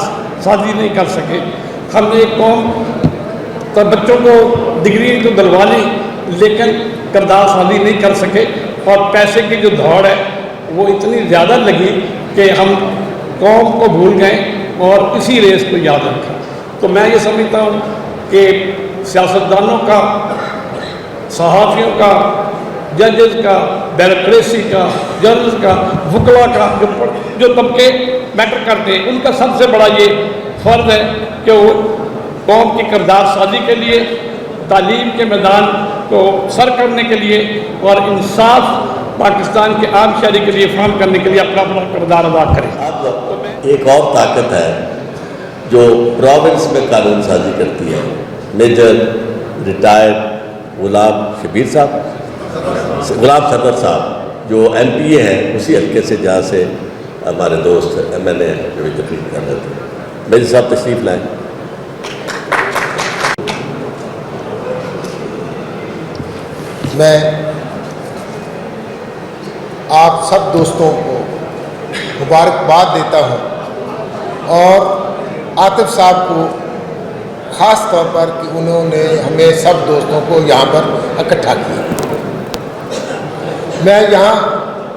سازی نہیں کر سکے۔ ہم نے ایک قوم تو بچوں کو ڈگری تو دلوا لی لیکن کردار سازی نہیں کر سکے، اور پیسے کی جو دوڑ ہے وہ اتنی زیادہ لگی کہ ہم قوم کو بھول گئے اور اسی ریس کو یاد رکھا۔ تو میں یہ سمجھتا ہوں کہ سیاستدانوں کا، صحافیوں کا، ججز کا، بیوروکریسی کا، جرنلز کا، وکلا کا، جو طبقے میٹر کرتے ہیں ان کا سب سے بڑا یہ فرض ہے کہ وہ قوم کی کردار سازی کے لیے، تعلیم کے میدان کو سر کرنے کے لیے اور انصاف پاکستان کے عام شہری کے لیے فراہم کرنے کے لیے اپنا اپنا کردار ادا کریں۔ ایک اور طاقت ہے جو پروونس میں قانون سازی کرتی ہے، میجر ریٹائرڈ غلام شبیر صاحب، غلام سرور صاحب جو ایم پی اے ہیں اسی حلقے سے جہاں سے ہمارے دوست ایم ایل اے جو بھی تقریر کر رہے تھے۔ میجر صاحب تشریف لائیں۔ میں آپ سب دوستوں کو مبارکباد دیتا ہوں اور عاطف صاحب کو خاص طور پر کہ انہوں نے ہمیں سب دوستوں کو یہاں پر اکٹھا کیا۔ میں یہاں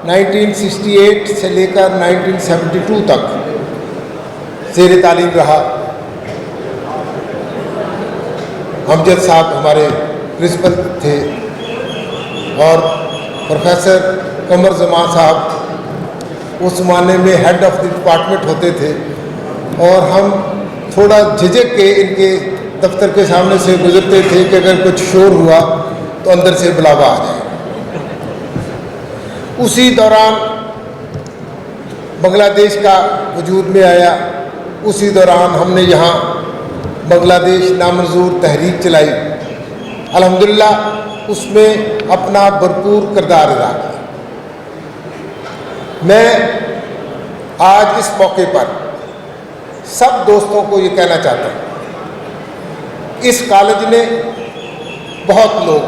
1968 سے لے کر 1972 تک زیر تعلیم رہا۔ امجد صاحب ہمارے پرنسپل تھے اور پروفیسر قمر زمان صاحب اس زمانے میں ہیڈ آف دی ڈپارٹمنٹ ہوتے تھے، اور ہم تھوڑا جھجک کے ان کے دفتر کے سامنے سے گزرتے تھے کہ اگر کچھ شور ہوا تو اندر سے بلاوا آ جائے۔ اسی دوران بنگلہ دیش کا وجود میں آیا، اسی دوران ہم نے یہاں بنگلہ دیش نامنظور تحریک چلائی، الحمدللہ اس میں اپنا بھرپور کردار ادا کیا۔ میں آج اس موقع پر سب دوستوں کو یہ کہنا چاہتا ہوں، اس کالج نے بہت لوگ،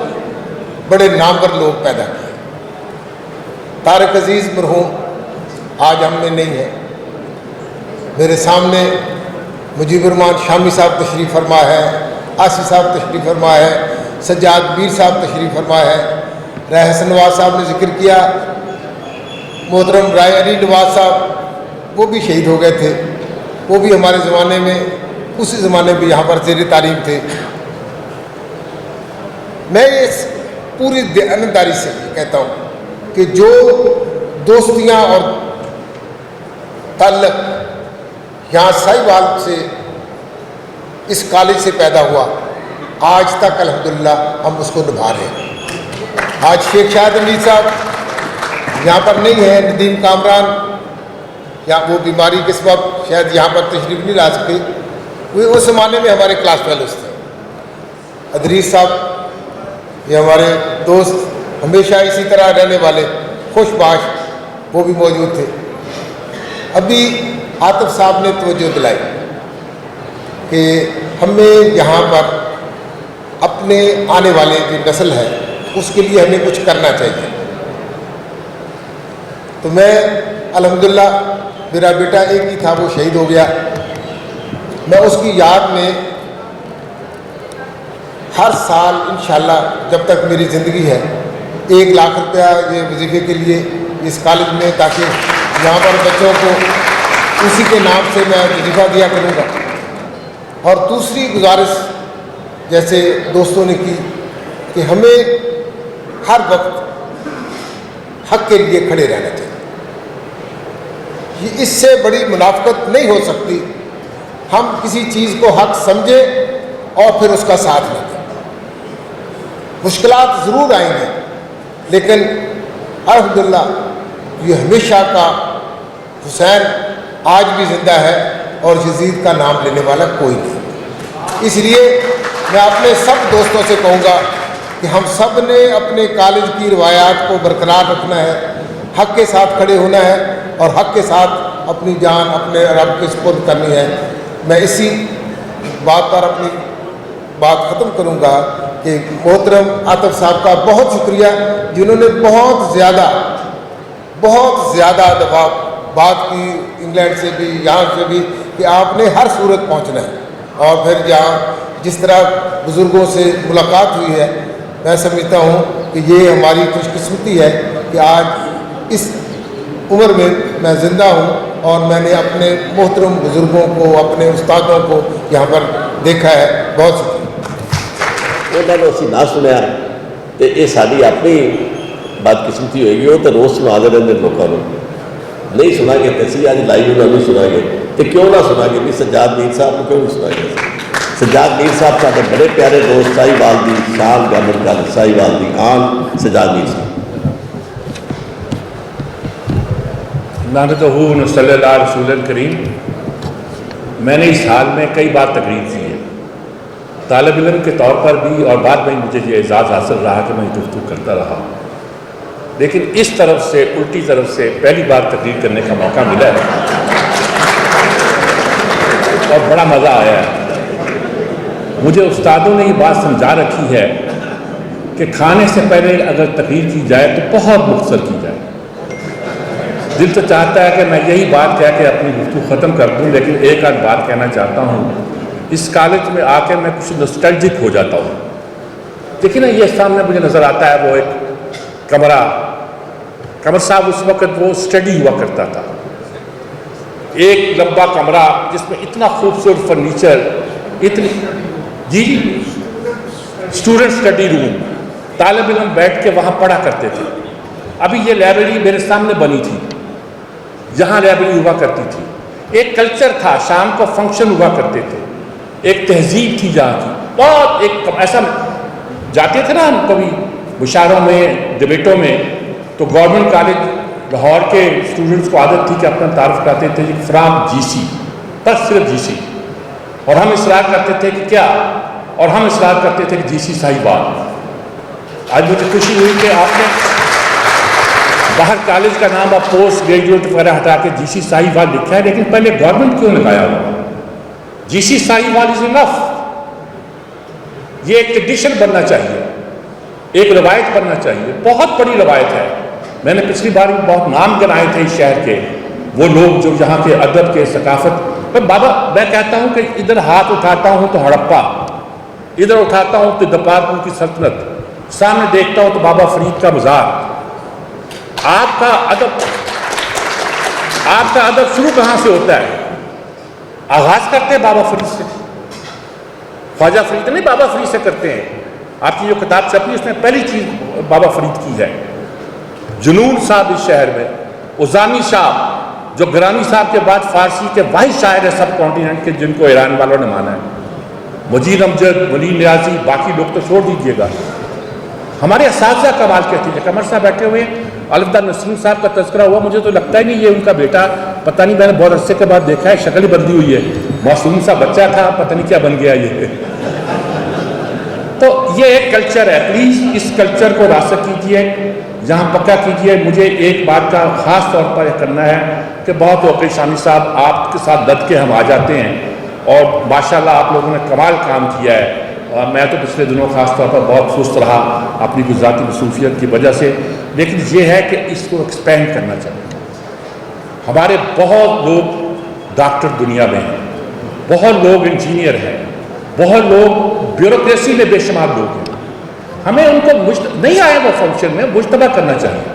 بڑے نامور لوگ پیدا کیے۔ طارق عزیز مرحوم آج ہم میں نہیں ہے، میرے سامنے مجیب الرحمان شامی صاحب تشریف فرما ہے، آصف صاحب تشریف فرما ہے، سجاد میر صاحب تشریف فرما ہے، رائے حسن نواز صاحب نے ذکر کیا، محترم رائے علی نواز صاحب وہ بھی شہید ہو گئے تھے، وہ بھی ہمارے زمانے میں اسی زمانے میں یہاں پر زیر تعلیم تھے۔ میں اس پوری دیانتداری سے کہتا ہوں کہ جو دوستیاں اور تعلق یہاں ساہیوال سے اس کالج سے پیدا ہوا، آج تک الحمدللہ ہم اس کو نبھا رہے ہیں۔ آج شیخ شاہد امیر صاحب یہاں پر نہیں ہے، ندیم کامران یا وہ بیماری کے سبب شاید یہاں پر تشریف نہیں لا سکے، وہ اس زمانے میں ہمارے کلاس فیلوز تھے۔ ادریس صاحب یہ ہمارے دوست ہمیشہ اسی طرح رہنے والے خوش باش، وہ بھی موجود تھے۔ ابھی आतिफ साहब ने तवज्जो दिलाई कि हमें यहाँ पर अपने आने वाले जो नस्ल है उसके लिए हमें कुछ करना चाहिए। तो मैं अल्हम्दुलिल्लाह, मेरा बेटा एक ही था, वो शहीद हो गया। मैं उसकी याद में हर साल इंशाल्लाह जब तक मेरी ज़िंदगी है 1 लाख रुपया ये वजीफे के लिए इस कॉलेज में, ताकि यहाँ पर बच्चों को उसी के नाम से मैं वजीफा दिया करूँगा। और दूसरी गुजारिश जैसे दोस्तों ने की कि हमें हर वक्त हक के लिए खड़े रहना चाहिए। ये इससे बड़ी मुनाफकत नहीं हो सकती हम किसी चीज़ को हक समझें और फिर उसका साथ न दें। मुश्किलात ज़रूर आएंगे, लेकिन अल्हम्दुलिल्लाह ये हमेशा का हुसैन आज भी ज़िंदा है और यजीद का नाम लेने वाला कोई नहीं। इसलिए मैं अपने सब दोस्तों से कहूँगा कि हम सब ने अपने कॉलेज की रवायात को बरकरार रखना है, हक के साथ खड़े होना है और हक के साथ अपनी जान अपने रब के सुपुर्द करनी है। मैं इसी बात पर अपनी बात ख़त्म करूँगा कि मोहतरम आतिफ साहब का बहुत शुक्रिया, जिन्होंने बहुत ज़्यादा दफ़ा बात की इंग्लैंड से भी, यहाँ से भी, कि आपने हर सूरत पहुँचना है। और फिर जहाँ जिस तरह बुज़ुर्गों से मुलाकात हुई है, मैं समझता हूँ कि ये हमारी खुशकिस्मती है कि आज इस उम्र में मैं ज़िंदा हूँ और मैंने अपने मोहतरम बुज़ुर्गों को, अपने उस्तादों को यहाँ पर देखा है। बहुत शुक्रिया। उन्होंने असी ना सुनिया तो ये साड़ी अपनी बदकिस्मती होएगी। वो तो रोज़ सुना दे रहे लोगों को, नहीं सुनागे तो असी अज लाइव उन्होंने सुनागे तो क्यों ना सुनागे भी सज्जाद मीर साहब को क्यों नहीं सुनागे। सज्जाद मीर साहब साढ़े बड़े प्यारे दोस्त, साहिवाल की शान गमन कर, साहिवाल की आन सज्जाद मीर साहब। नानतहू सल्लल्लाहु अलैहि रसूल करीम। मैंने इस हाल में कई बार तकरीर की है, तालिब इल्म के तौर पर भी, और बाद में मुझे ये एजाज़ हासिल रहा कि मैं गुफ्तगू करता रहा। लेकिन इस तरफ से, उल्टी तरफ से पहली बार तकरीर करने का मौका मिला है और बड़ा मज़ा आया है। मुझे उस्तादों ने ये बात समझा रखी है कि खाने से पहले अगर तकरीर की जाए तो बहुत मुख्तसर की जाए। दिल तो चाहता है कि मैं यही बात कह के अपनी गुफ्तगू ख़त्म कर दूँ, लेकिन एक आध बात कहना चाहता हूँ। इस कॉलेज में आके मैं कुछ नॉस्टैल्जिक हो जाता हूँ। देखिए ना, ये सामने मुझे नज़र आता है वो एक कमरा। कमर साहब उस वक़्त वो स्टडी हुआ करता था, एक लंबा कमरा जिसमें इतना खूबसूरत फर्नीचर, इतनी जी स्टूडेंट स्टडी रूम, तालिब इल्म बैठ के वहाँ पढ़ा करते थे। अभी ये लाइब्रेरी मेरे सामने बनी थी, जहाँ लाइब्रेरी हुआ करती थी। एक कल्चर था, शाम को फंक्शन हुआ करते थे, एक तहजीब थी जहाँ की। बहुत एक ऐसा जाते थे ना हम कभी मुशायरों में, डिबेटों में, तो गवर्नमेंट कॉलेज लाहौर के स्टूडेंट्स को आदत थी कि अपना तारुफ कराते थे फ्राम जीसी, बस सिर्फ जीसी। और हम इसरार करते थे कि क्या, और हम इसरार करते थे कि जीसी साहिवाल। आज मुझे खुशी हुई कि आपने बाहर कॉलेज का नाम अब पोस्ट ग्रेजुएट वगैरह हटा के जीसी साहिवाल लिखा है, लेकिन पहले गवर्नमेंट क्यों लगाया हुआ? GC Sahiwal is enough. ये एक ट्रेडिशन बनना चाहिए, एक रवायत बनना चाहिए, बहुत बड़ी रवायत है। मैंने पिछली बार भी बहुत नाम गिनाए थे इस शहर के, वो लोग जो यहाँ के अदब के, सकाफत। पर बाबा मैं कहता हूँ कि इधर हाथ उठाता हूँ तो हड़प्पा, इधर उठाता हूँ तो दपारपुर की सल्तनत, सामने देखता हूँ तो बाबा फरीद का मज़ार। आपका अदब शुरू कहाँ से होता है? आगाज़ करते हैं बाबा फरीद से, ख्वाजा फरीद नहीं, बाबा फरीद से करते हैं। आपकी जो किताब छपी उसमें पहली चीज़ बाबा फरीद की है। जुनून साहब इस शहर में, उज़ामी साहब जो गिरानी साहब के बाद फारसी के वाहिद शायर है सब कॉन्टिनेंट के जिनको ईरान वालों ने माना है। मुजीद अमजद, मुनीर नियाजी, बाकी लोग तो छोड़ दीजिएगा। हमारे असातिज़ा कमाल कहते हैं। कमर साहब बैठे हुए, अलविदा नसीम साहब का तज़किरा हुआ, मुझे तो लगता ही नहीं ये उनका बेटा, पता नहीं, मैंने बहुत अरसे के बाद देखा है, शक्ल ही बदली हुई है। मासूम सा बच्चा था, पता नहीं क्या बन गया ये। तो ये एक कल्चर है, प्लीज़ इस कल्चर को रास्ता कीजिए। यहाँ पक्का कीजिए। मुझे एक बात का ख़ास तौर पर करना है कि बहुत वकील शामी साहब आपके साथ डट के हम आ जाते हैं और माशाल्लाह आप लोगों ने कमाल काम किया है। मैं तो पिछले दिनों ख़ास तौर पर बहुत सुस्त रहा अपनी गुजराती मसरूफियत की वजह से, लेकिन ये है कि इसको एक्सपेंड करना चाहिए। हमारे बहुत लोग डॉक्टर दुनिया में हैं, बहुत लोग इंजीनियर हैं, बहुत लोग ब्यूरोक्रेसी में बेशुमार लोग हैं। हमें उनको नहीं आए वो फंक्शन में मुश्तबा करना चाहिए।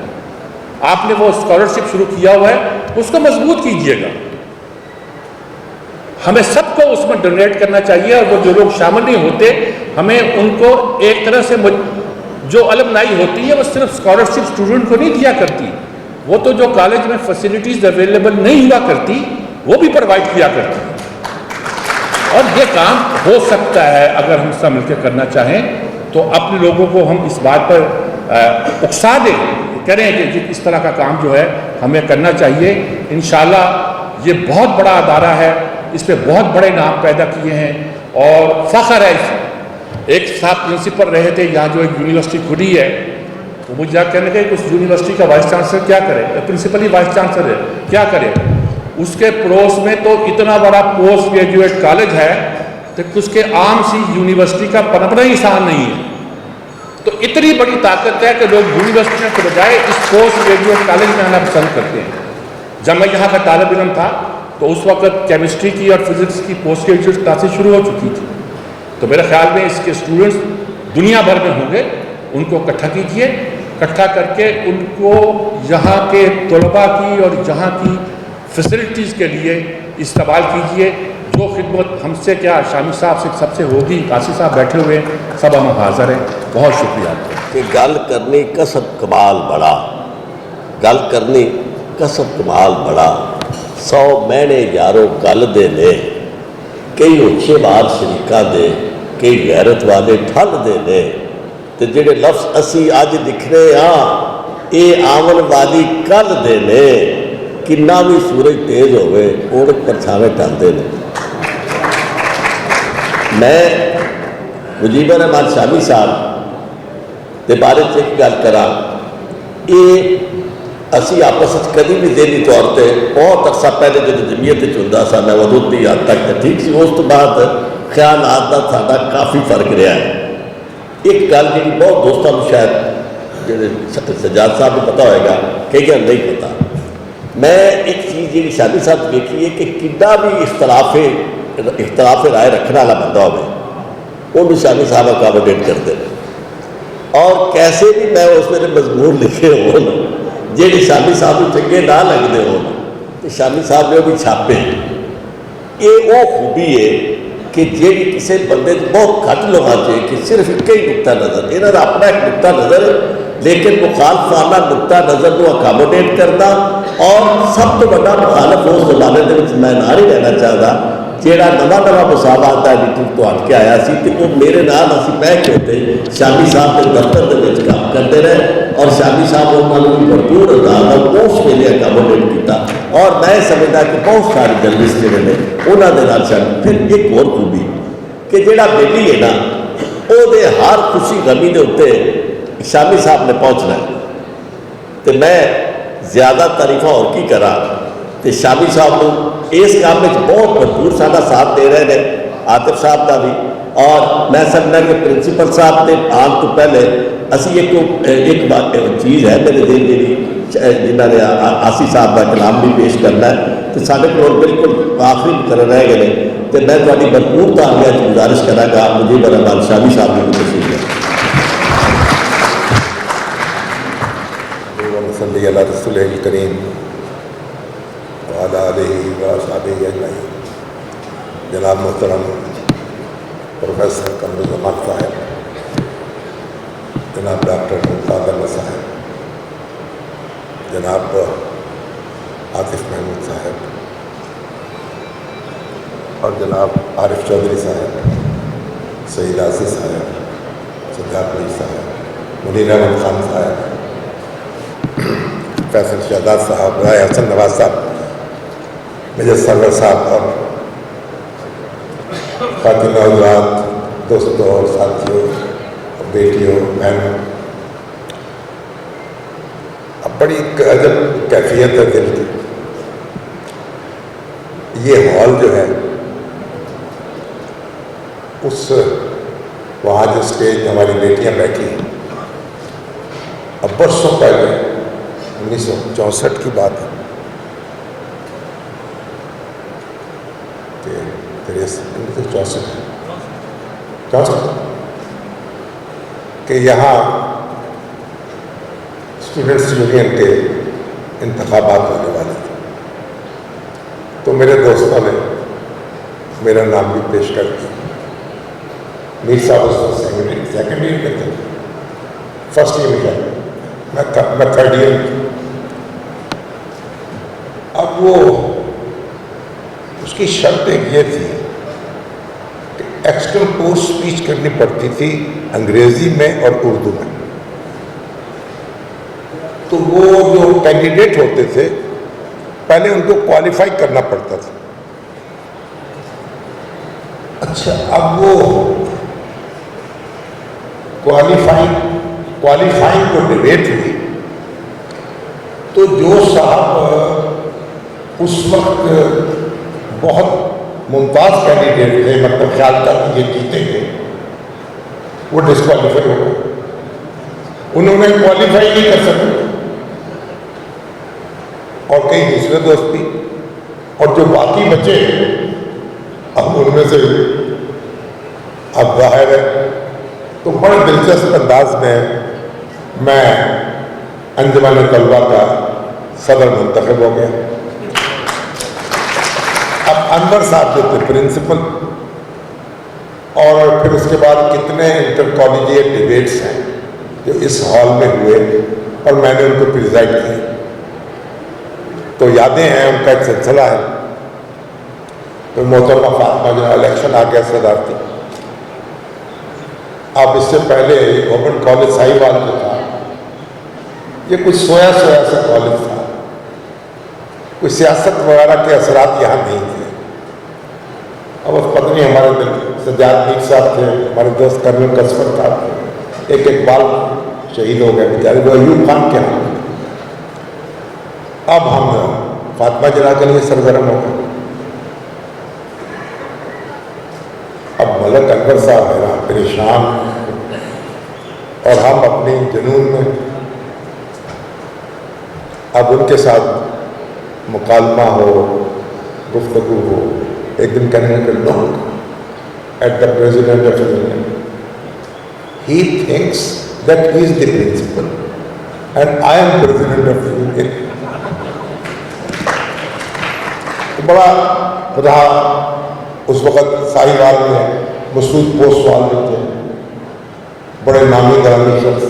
आपने वो स्कॉलरशिप शुरू किया हुआ है, उसको मजबूत कीजिएगा। हमें सबको उसमें डोनेट करना चाहिए और वो जो लोग शामिल नहीं होते हमें उनको एक तरह से जो अलमनाई होती है वो सिर्फ स्कॉलरशिप स्टूडेंट को नहीं दिया करती, वो तो जो कॉलेज में फैसिलिटीज़ अवेलेबल नहीं हुआ करती वो भी प्रोवाइड किया करती। और ये काम हो सकता है अगर हम सब मिलकर करना चाहें तो अपने लोगों को हम इस बात पर उकसा दें, करें कि इस तरह का काम जो है हमें करना चाहिए। इंशाल्लाह ये बहुत बड़ा अदारा है, इस पर बहुत बड़े नाम पैदा किए हैं और फ़ख्र है इसमें। एक साहब प्रिंसिपल रहे थे यहाँ जो एक यूनिवर्सिटी खुली है, तो मुझे क्या कहने का उस यूनिवर्सिटी का वाइस चांसलर क्या करे, प्रिंसिपल ही वाइस चांसलर है, क्या करे। उसके पड़ोस में तो इतना बड़ा पोस्ट ग्रेजुएट कॉलेज है तो उसके आम सी यूनिवर्सिटी का पनपना ही आसान नहीं है। तो इतनी बड़ी ताकत है कि लोग यूनिवर्सिटी के बजाय इस पोस्ट ग्रेजुएट कॉलेज में आना पसंद करते हैं। जब मैं यहाँ का तालिब इल्म था तो उस वक्त केमिस्ट्री की और फिज़िक्स की पोस्ट ग्रेजुएट क्लासेस शुरू हो चुकी थी। तो मेरे ख्याल में इसके स्टूडेंट्स दुनिया भर में होंगे, उनको इकट्ठा कीजिए, इकट्ठा करके उनको यहाँ के तलबा की और यहाँ की फैसिलिटीज़ के लिए इस्तेमाल कीजिए। जो खिदमत हमसे क्या शामी साहब से सबसे होगी, काशी साहब बैठे हुए हैं, सब हम हाज़िर हैं। बहुत शुक्रिया कि गल करनी कसब कमाल बड़ा, गल करनी कसब कमाल बड़ा, 100 महीने यारों गल दे ने, कई उछे बार शरीका दे, कई गैरत वाले ठल दे ने। तो जेडे लफ्ज़ असी अज लिख रहे हाँ ये आवन वाली कल दे ने। किन्ना भी सूरज तेज होवे उड़ परछावे टलते हैं। मैं मुजीबर रहमान शामी साहब के बारे च एक गल करा, ये असी आपस कभी भी दिली तौर पर बहुत अरसा पहले जो जमीयत होंदा सा मैं वदूती हद तक तो ठीक सी, उस तो बाद ख्यालात का साडा काफ़ी फर्क रहा है। एक गल जी बहुत दोस्तों को शायद जो सजाद साहब को पता होएगा, कई गल नहीं पता। मैं एक चीज़ जी शादी साहब देखी है कि कितना भी इख्तलाफ राय रखने वाला बंदा हो उन्होंने शामी साहब अकोमोडेट करते हैं। और कैसे भी मैं उस मेरे मजमूर लिखे हो जे शामी साहब को चंगे ना लगते हो तो शामी साहब ने भी छापे। ये वो खूबी है कि जी किसी बंदे बहुत घट लोगों से कि सिर्फ एक ही नुकता नज़र, इन्होंने अपना एक नुकता नज़र लेकिन मुखालफाना नुकता नज़र को अकोमोडेट करना। और सब तो बड़ा मुखालफ उस जमाने के मैं ना नहीं रहना चाहता जेड़ा नवा मुसावात का एडिटर तो हट के आया सी तो वो मेरे नाल असी बह के होते शामी साहब के दफ्तर के काम करते रहे और शामी साहब उन्होंने भरपूर उस वेले अकोमोडेट किया। और मैं समझदा कि बहुत सारे जर्नलिस्ट जोड़े ने उन्होंने फिर एक और खूबी कि जेड़ा बेली है ना वो हर खुशी गमी के उत्ते शामी साहब ने पहुँचना है। तो मैं ज़्यादा तारीफा और की करा तो शामी साहब को इस काम में बहुत भरपूर सारा साथ दे रहे हैं, आतिफ साहब का भी। और मैं समझना कि प्रिंसीपल साहब के आने तो पहले असी एक बात चीज़ है मेरे दिल जी जिन्होंने आसी साहब का कलाम भी पेश करना है तो साढ़े को बिल्कुल आखिरी कर रह गए तो मैं थोड़ी भरपूर तालियां गुजारिश कराँगा मुझे रहमान शामी साहब की तस्वीर है। रसूल करीम जनाब मोहतरम प्रोफेसर कमरुज़्ज़मान साहब, जनाब डॉक्टर मुमताज़ अहमद साहब, जनाब आतिफ महमूद साहब और जनाब आरिफ चौधरी साहब, सईद आसिफ साहब, सज्जाद भाई साहब, मुनीर अहमद खान साहब, फैसल शहजाद साहब, राय हसन नवाज साहब, मेजर सरवर साहब और खातिमा हज़रात, दोस्तों और साथियों और बेटियों बहनों, بڑی عجب کیفیت ہے دل کی. یہ ہال جو ہے اس وہاں جو اسٹیج ہماری بیٹیاں بیٹھی ہیں، اب برسوں پہلے 1964 کی بات ہے کہ 64 کہ یہاں اسٹوڈنٹس یونین کے انتخابات ہونے والے تھے. تو میرے دوستوں نے میرا نام بھی پیش کر دیا. میر صاحب اس سیکنڈ ایئر میں تھے، فرسٹ ایئر میں تھرڈ ایئر میں. اب وہ اس کی شرط ایک یہ تھی کہ ایکسٹرا کورس اسپیچ کرنی پڑتی تھی انگریزی میں اور اردو میں. تو وہ جو کینڈیڈیٹ ہوتے تھے پہلے ان کو کوالیفائی کرنا پڑتا تھا. اچھا، اب وہ کوالیفائنگ کو ڈبیٹ ہوئی تو جو صاحب اس وقت بہت ممتاز کینڈیڈیٹ تھے، مطلب خیال تھا کہ یہ جیتیں گے، وہ ڈسکوالیفائی ہو گئے. انہوں نے کوالیفائی نہیں کر سکے. اور کئی دوسرے دوست بھی، اور جو باقی بچے اب ان میں سے اب ظاہر ہے. تو بڑے دلچسپ انداز میں انجمن طلبہ کا صدر منتخب ہو گیا. اب انور صاحب جو تھے پرنسپل، اور پھر اس کے بعد کتنے انٹر کالجیٹ ڈبیٹس ہیں جو اس ہال میں ہوئے اور میں نے ان کو پریزائڈ کیا. تو یادیں ہیں، ان کا ایک سلسلہ ہے. پھر محترمہ فاطمہ جو الیکشن آ گیا صدارتی. اب اس سے پہلے گورنمنٹ کالج ساہیوال جو تھا یہ کچھ سویا سا کالج تھا، کوئی سیاست وغیرہ کے اثرات یہاں نہیں تھے. اب اس پتنی ہمارے دل سجاد میر صاحب تھے، ہمارے دوست کرنل کسفر صاحب تھے، ایک اقبال شہید ہو گئے بیچارے، وہ ایوب خان کے ہم. اب ہم فاطمہ جناح کے لیے سرگرم ہو گئے. اب ملک انور صاحب ہے نا پریشان، اور ہم اپنی جنون میں اب ان کے ساتھ مکالمہ ہو، گفتگو ہو. ایک دن کہنے لگے look at the president of union, he thinks that he is the principal and I am president of union. بڑا رہا. اس وقت ساہیوال میں مسعود پوسوال جو تھے، بڑے نامی گرامی شخص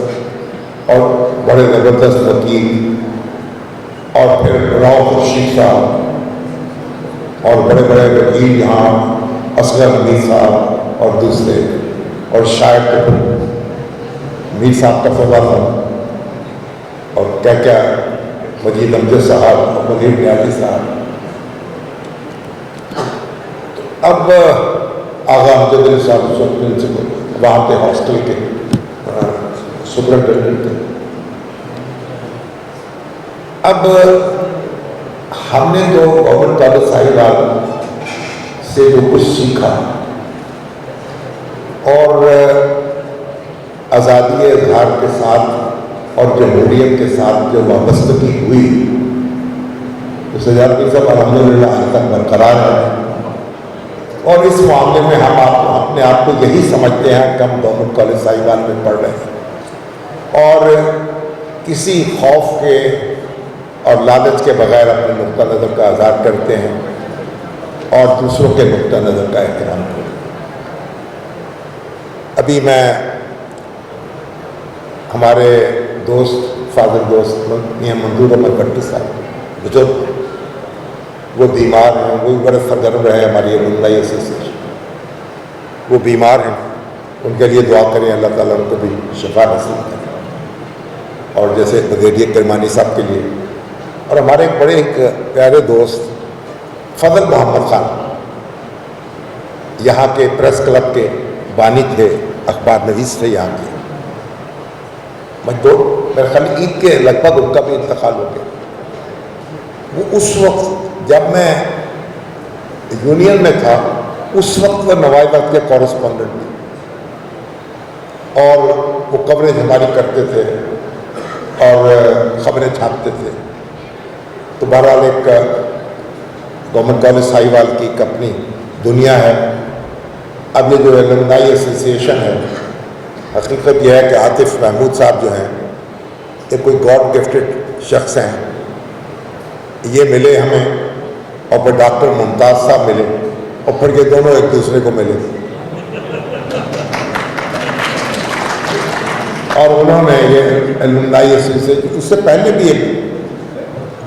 اور بڑے زبردست وکیل، اور پھر راؤ خورشید صاحب، اور بڑے بڑے وکیل یہاں اصغر میر صاحب اور دوسرے، اور شاعر میر صاحب کا فواد تھا، اور کیا مجید امجد صاحب اور منیر نیازی صاحب. اب آغا امجد علی صاحب پرنسپل وہاں پہ ہاسٹل کے سپرنٹینڈنٹ تھے. اب ہم نے جو گورنمنٹ کالج ساہیوال سے جو کچھ سیکھا اور آزادی اظہار کے ساتھ اور جمہوریت کے ساتھ جو وابستگی ہوئی، تو سجاد میر صاحب الحمدللہ آج تک برقرار ہے. اور اس معاملے میں ہم اپنے آپ کو یہی سمجھتے ہیں کہ ہم گورنمنٹ کالج ساہیوال میں پڑھ رہے ہیں، اور کسی خوف کے اور لالچ کے بغیر اپنے نقطہ نظر کا اظہار کرتے ہیں اور دوسروں کے نقطہ نظر کا احترام کرتے ہیں. ابھی میں ہمارے دوست فاضل دوست میاں منظور احمد بٹی صاحب بزرگ، وہ بیمار ہیں، وہ بڑے سرگرم رہے ہماری الومنائی ایسوسیشن. وہ بیمار ہیں، ان کے لیے دعا کریں اللہ تعالیٰ ان کو بھی شفا نصیب کرے. اور جیسے بریگیڈیئر کرمانی صاحب کے لیے، اور ہمارے ایک بڑے ایک پیارے دوست فضل محمد خان، یہاں کے پریس کلب کے بانی تھے، اخبار نویس تھے یہاں کے. मेरे ख्याल ईद के लगभग उनका भी इंतकाल हो गया। वो उस वक्त जब मैं यूनियन में था, उस वक्त वो नवाई वक्त के कॉरेस्पॉन्डेंट थे और वो कवरेज हमारी करते थे और खबरें छापते थे। तो बहरहाल एक गवर्नमेंट कॉलेज साहिवाल की एक अपनी दुनिया है। अब ये जो एलुमनाई एसोसिएशन है, हकीकत यह है कि आतिफ महमूद साहब जो हैं, ये कोई गॉड गिफ्टेड शख्स हैं। ये मिले हमें और फिर डॉक्टर मुमताज़ साहब मिले और फिर ये दोनों एक दूसरे को मिले और उन्होंने ये एलुमनाई एसोसिएशन, उससे पहले भी एक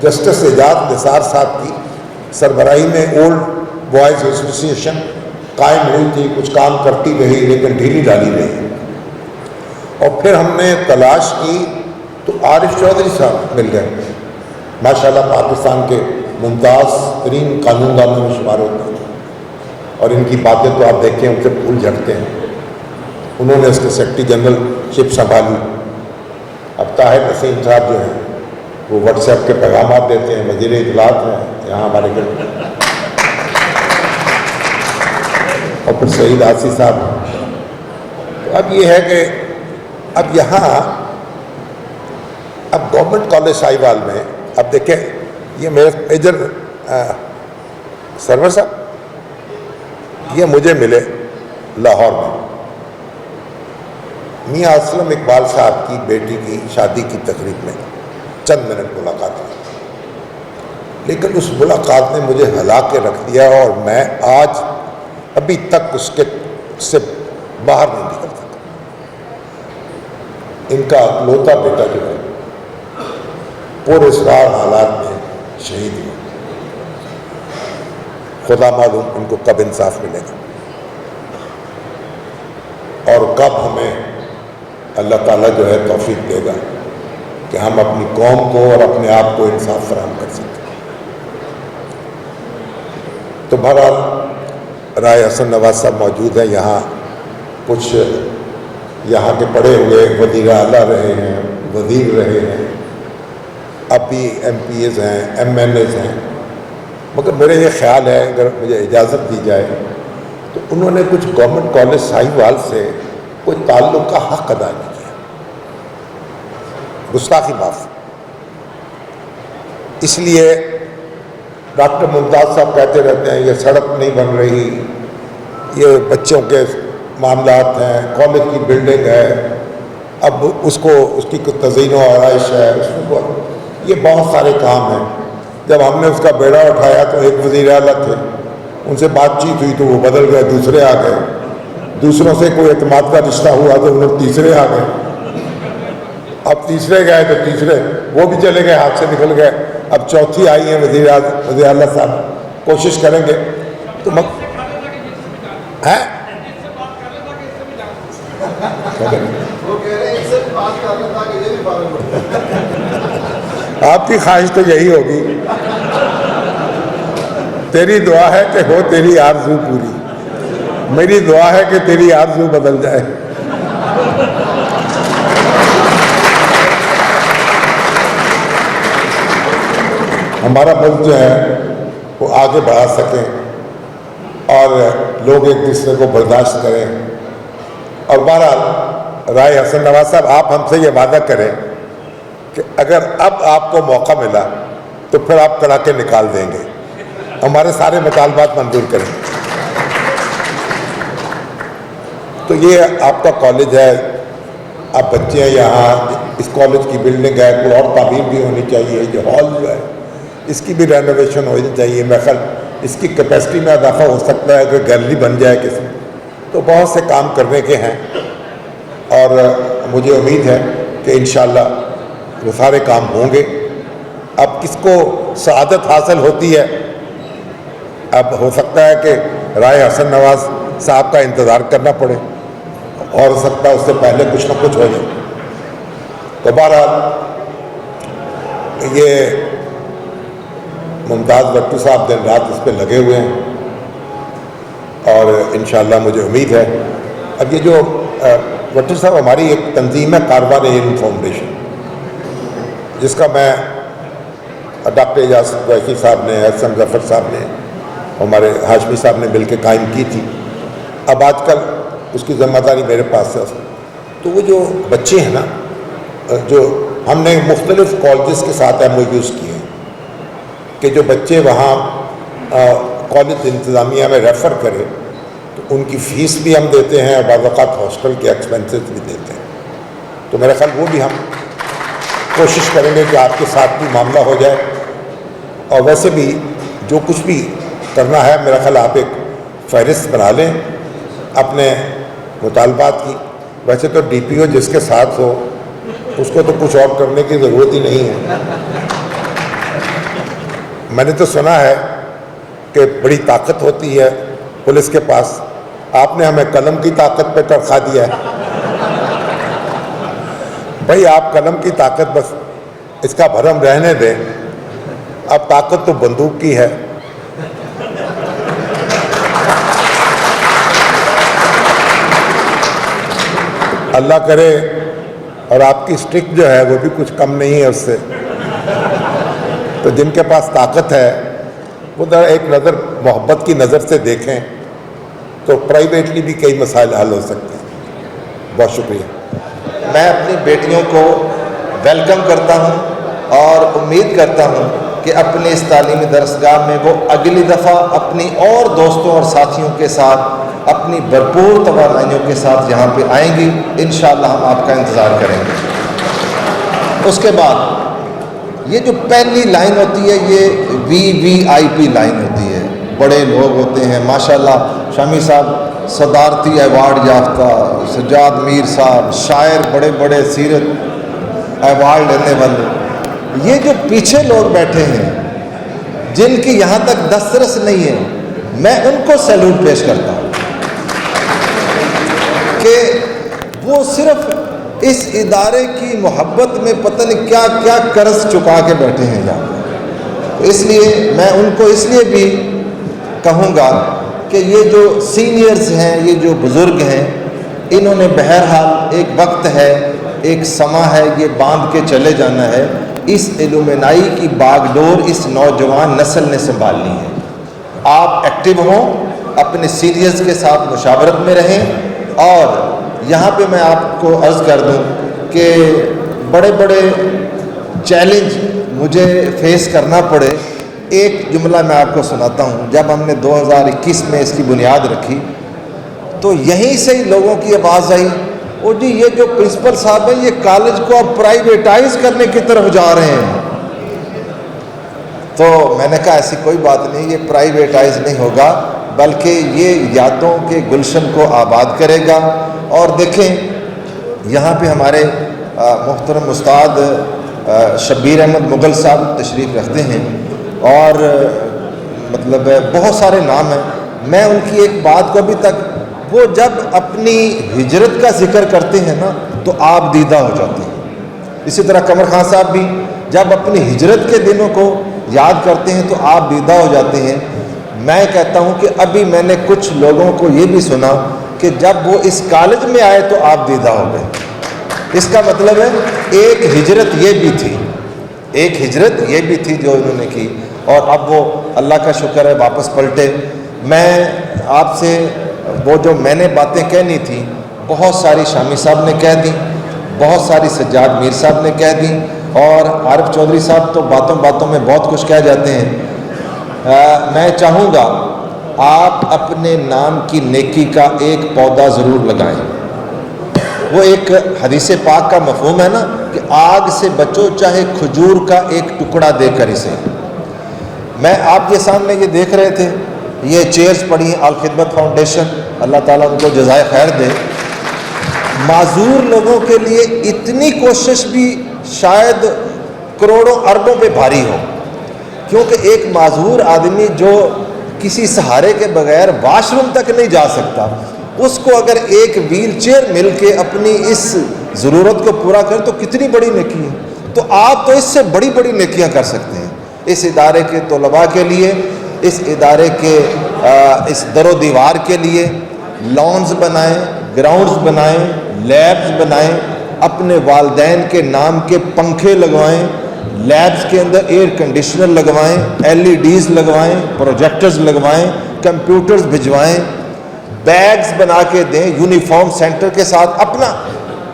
जस्टिस एजाज निसार साहब की सरबराही में ओल्ड बॉयज़ एसोसिएशन कायम हुई थी, कुछ काम करती रही लेकिन ढीली ढाली रही। और फिर हमने तलाश की तो आरिफ चौधरी साहब मिल गए, माशाल्लाह पाकिस्तान के मुमताज़ तरीन कानूनदानों में शुमार होते हैं और इनकी बातें तो आप देखें उनसे फूल झड़ते हैं। उन्होंने उसके सेक्रेटरी जनरलशिप संभाली। अब ताहिर नसीम साहब जो हैं वो व्हाट्सएप के पैगाम देते हैं, वज़ीर इत्तलात हैं यहाँ हमारे घर, और फिर सईद आसी साहब। तो अब ये है कि अब यहाँ अब गवर्नमेंट कॉलेज साहिवाल में अब देखें, ये मेरे मेजर सरवर साहब ये मुझे मिले लाहौर में, मियाँ असलम इकबाल साहब की बेटी की शादी की तकरीब में चंद मिनट मुलाकात हुई, लेकिन उस मुलाकात ने मुझे हिला के रख दिया और मैं आज अभी तक उसके से बाहर नहीं निकल सका। इनका इकलौता बेटा जो है पुरस्कार हालात में शहीद हुआ। खुदा मालूम उनको कब इंसाफ मिलेगा और कब हमें अल्लाह ताला जो है तौफीक देगा कि हम अपनी कौम को और अपने आप को इंसाफ फराहम कर सकें। तो बहरहाल राय हसन नवाज साहब मौजूद हैं यहाँ, कुछ यहाँ के पढ़े हुए वज़ीर आला रहे हैं, वज़ीर रहे हैं, अब भी MPs हैं, MNAs हैं, मगर मेरा ये ख्याल है अगर मुझे इजाज़त दी जाए तो उन्होंने कुछ गवर्नमेंट कॉलेज साहिवाल से कोई ताल्लुक़ का हक़ अदा नहीं किया, गुस्ताखी माफ़। इसलिए डॉक्टर मुमताज़ साहब कहते रहते हैं ये सड़क नहीं बन रही, ये बच्चों के मामलात हैं, कॉलेज की बिल्डिंग है, अब उसको उसकी कुछ तज़ीन व आराइश है, उसको ये बहुत सारे काम हैं। जब हमने उसका बेड़ा उठाया तो एक वज़ीर आला थे, उनसे बातचीत हुई तो वो बदल गए, दूसरे आ गए, दूसरों से कोई एतमाद का रिश्ता हुआ तो उन्हें तीसरे आ गए, अब तीसरे गए तो तीसरे वो भी चले गए, हाथ से निकल गए, अब चौथी आई है वज़ीर आला साहब, कोशिश करेंगे तो है आपकी ख्वाहिश तो यही होगी, तेरी दुआ है कि हो तेरी आरज़ू पूरी, मेरी दुआ है कि तेरी आरज़ू बदल जाए। हमारा मुल्क जो है वो आगे बढ़ा सकें और लोग एक दूसरे को बर्दाश्त करें। और बहरहाल राय हसन नवाज साहब आप हमसे ये वादा करें कि अगर अब आपको मौका मिला तो फिर आप कड़ाके निकाल देंगे, हमारे सारे मुतालबात मंजूर करेंगे। तो ये आपका कॉलेज है, आप बच्चे हैं यहाँ, इस कॉलेज की बिल्डिंग है, कोई और तामीर भी होनी चाहिए, ये हॉल जो है इसकी भी रेनोवेशन होनी चाहिए। मैं ख्याल इसकी कैपेसिटी में इजाफा हो सकता है अगर गैलरी बन जाए किसी, तो बहुत से काम करने के हैं और मुझे उम्मीद है कि इंशाअल्लाह वो सारे काम होंगे। अब किसको सआदत हासिल होती है, अब हो सकता है कि राय हसन नवाज साहब का इंतज़ार करना पड़े और हो सकता है उससे पहले कुछ ना कुछ हो जाए। तो बहरहाल ये मुमताज़ भट्टू साहब दिन रात इस पर लगे हुए हैं और इंशाअल्लाह मुझे उम्मीद है। अब ये जो भट्टी साहब, हमारी एक तंजीम है कारवान इल्म फाउंडेशन, जिसका मैं डॉक्टर एजाज वैकी साहब ने, एहसन जफर साहब ने, हमारे हाशमी साहब ने मिलकर कायम की थी। अब आजकल उसकी ज़िम्मेदारी मेरे पास है। तो वो जो बच्चे हैं ना, जो हमने मुख्तलिफ कॉलेजेस के साथ MOUs किए हैं कि जो बच्चे वहाँ कॉलेज इंतज़ामिया में रेफ़र करें, तो उनकी फ़ीस भी हम देते हैं और बाज़ औक़ात हॉस्टल के एक्सपेंसेस भी देते हैं। तो मेरा ख्याल वो भी हम कोशिश करेंगे कि आपके साथ भी मामला हो जाए। और वैसे भी जो कुछ भी करना है, मेरा ख्याल आप एक फ़हरिस्त बना लें अपने मुतालबात की। वैसे तो DPO जिसके साथ हो उसको तो कुछ और करने की ज़रूरत ही नहीं है। मैंने तो सुना है कि बड़ी ताकत होती है पुलिस के पास, आपने हमें कलम की ताकत पे तरखा दिया है। भाई आप कलम की ताकत बस इसका भरम रहने दें, अब ताकत तो बंदूक की है। अल्लाह करे और आपकी स्ट्रिक जो है वो भी कुछ कम नहीं है उससे। तो जिनके पास ताकत है वो ज़रा एक नज़र मोहब्बत की नज़र से देखें तो प्राइवेटली भी कई मसाइल हल हो सकते हैं। बहुत शुक्रिया। मैं अपनी बेटियों को वेलकम करता हूं और उम्मीद करता हूं कि अपने इस तालीमी दरसगाह में वो अगली दफ़ा अपनी और दोस्तों और साथियों के साथ अपनी भरपूर तवानाइयों के साथ यहाँ पे आएंगी। इंशाअल्लाह हम आपका इंतज़ार करेंगे। उसके बाद ये जो पहली लाइन होती है ये VVIP लाइन होती है। बड़े लोग होते हैं माशाल्लाह, शामी साहब सदारती अवार्ड याफ्ता, सज्जाद मीर साहब शायर, बड़े बड़े सीरत अवार्ड लेने वाले। ये जो पीछे लोग बैठे हैं जिनकी यहाँ तक दस्तरस नहीं है, मैं उनको सैल्यूट पेश करता हूँ कि वो सिर्फ इस इदारे की मोहब्बत में पता नहीं क्या क्या कर्ज चुका के बैठे हैं यहाँ पर। तो इसलिए मैं उनको इसलिए भी कहूँगा कि ये जो सीनियर्स हैं, ये जो बुज़ुर्ग हैं, इन्होंने बहरहाल एक वक्त है, एक समा है, ये बांध के चले जाना है। इस इल्मुनाई की बागडोर इस नौजवान नस्ल ने संभालनी है। आप एक्टिव हों, अपने सीनियर्स के साथ मुशावरत में रहें। और यहाँ पे मैं आपको अर्ज़ कर दूँ कि बड़े बड़े चैलेंज मुझे फेस करना पड़े। एक जुमला मैं आपको सुनाता हूँ। जब हमने 2021 में इसकी बुनियाद रखी तो यहीं से ही लोगों की आवाज़ आई, ओ जी ये जो प्रिंसिपल साहब हैं ये कॉलेज को अब प्राइवेटाइज करने की तरफ जा रहे हैं। तो मैंने कहा ऐसी कोई बात नहीं, ये प्राइवेटाइज नहीं होगा बल्कि ये यादों के गुलशन को आबाद करेगा। और देखें यहाँ पे हमारे मुहतरम उस्ताद शब्बीर अहमद मुग़ल साहब तशरीफ़ रखते हैं और मतलब बहुत सारे नाम हैं। मैं उनकी एक बात को अभी तक, वो जब अपनी हिजरत का जिक्र करते हैं ना तो आप दीदा हो जाते हैं। इसी तरह कमर खान साहब भी जब अपनी हिजरत के दिनों को याद करते हैं तो आप दीदा हो जाते हैं। मैं कहता हूं कि अभी मैंने कुछ लोगों को ये भी सुना कि जब वो इस कॉलेज में आए तो आप दीदा हो गए। इसका मतलब है एक हिजरत ये भी थी, एक हिजरत ये भी थी जो इन्होंने की, और अब वो अल्लाह का शुक्र है वापस पलटे। मैं आपसे वो जो मैंने बातें कहनी थी बहुत सारी शामी साहब ने कह दी, बहुत सारी सज्जाद मीर साहब ने कह दी, और आरिफ चौधरी साहब तो बातों बातों में बहुत कुछ कह जाते हैं। मैं चाहूँगा आप अपने नाम की नेकी का एक पौधा ज़रूर लगाएं। वो एक हदीस पाक का मफ़हूम है ना कि आग से बचो चाहे खजूर का एक टुकड़ा देकर इसे। मैं आपके सामने ये देख रहे थे, ये चेयर्स पड़ी हैं अल खिदमत फाउंडेशन, अल्लाह ताला उनको जज़ाए खैर दे। माजूर लोगों के लिए इतनी कोशिश भी शायद करोड़ों अरबों पे भारी हो, क्योंकि एक माजूर आदमी जो किसी सहारे के बगैर वाशरूम तक नहीं जा सकता, उसको अगर एक व्हील चेयर मिल के अपनी इस ज़रूरत को पूरा कर तो कितनी बड़ी नेकी है। तो आप तो इससे बड़ी बड़ी नेकियां कर सकते हैं। इस इदारे के तलबा के लिए, इस इदारे के इस दरो दीवार के लिए लॉन्स बनाएं, ग्राउंड्स बनाएं, لیبز بنائیں, اپنے والدین کے نام کے پنکھے لگوائیں, لیبز کے اندر ایئر کنڈیشنر لگوائیں, LEDs لگوائیں, پروجیکٹرز لگوائیں, کمپیوٹرز بھجوائیں, بیگز بنا کے دیں یونیفارم سینٹر کے ساتھ. اپنا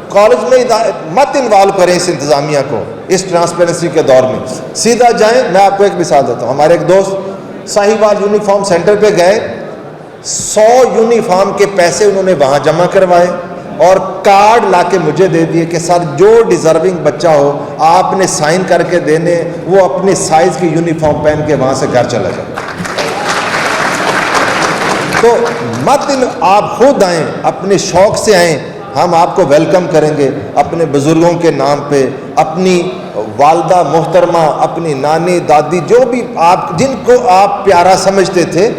کالج میں مت انوالو کریں اس انتظامیہ کو اس ٹرانسپیرنسی کے دور میں, سیدھا جائیں. میں آپ کو ایک مثال دیتا ہوں. ہمارے ایک دوست ساہیوال یونیفارم سینٹر پہ گئے, 100 یونیفارم کے پیسے انہوں نے وہاں جمع کروائے اور کارڈ لا کے مجھے دے دیے کہ سر جو ڈیزرونگ بچہ ہو آپ نے سائن کر کے دینے, وہ اپنی سائز کی یونیفارم پہن کے وہاں سے گھر چلا جائے. تو مت آپ خود آئیں, اپنے شوق سے آئیں, ہم آپ کو ویلکم کریں گے. اپنے بزرگوں کے نام پہ, اپنی والدہ محترمہ, اپنی نانی دادی, جو بھی آپ جن کو آپ پیارا سمجھتے تھے,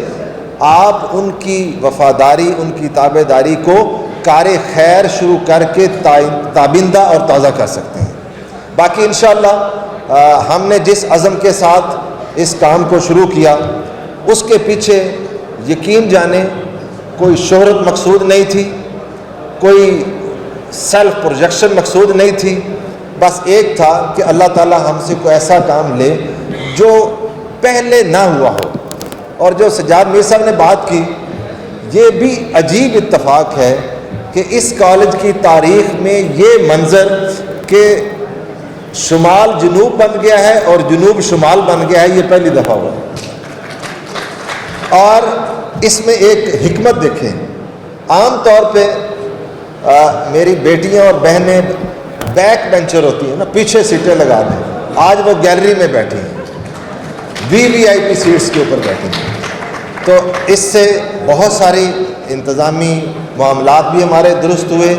آپ ان کی وفاداری, ان کی تابع داری کو کار خیر شروع کر کے تابندہ اور تازہ کر سکتے ہیں. باقی انشاءاللہ ہم نے جس عزم کے ساتھ اس کام کو شروع کیا, اس کے پیچھے یقین جانیں کوئی شہرت مقصود نہیں تھی, کوئی سیلف پروجیکشن مقصود نہیں تھی. بس ایک تھا کہ اللہ تعالی ہم سے کوئی ایسا کام لے جو پہلے نہ ہوا ہو. اور جو سجاد میر صاحب نے بات کی, یہ بھی عجیب اتفاق ہے کہ اس کالج کی تاریخ میں یہ منظر کہ شمال جنوب بن گیا ہے اور جنوب شمال بن گیا ہے, یہ پہلی دفعہ ہوا. اور اس میں ایک حکمت دیکھیں. عام طور پہ میری بیٹیاں اور بہنیں بیک بینچر ہوتی ہیں نا, پیچھے سیٹیں لگا دیں. آج وہ گیلری میں بیٹھی ہیں, VIP سیٹس کے اوپر بیٹھی ہیں. تو اس سے بہت ساری انتظامی معاملات بھی ہمارے درست ہوئے.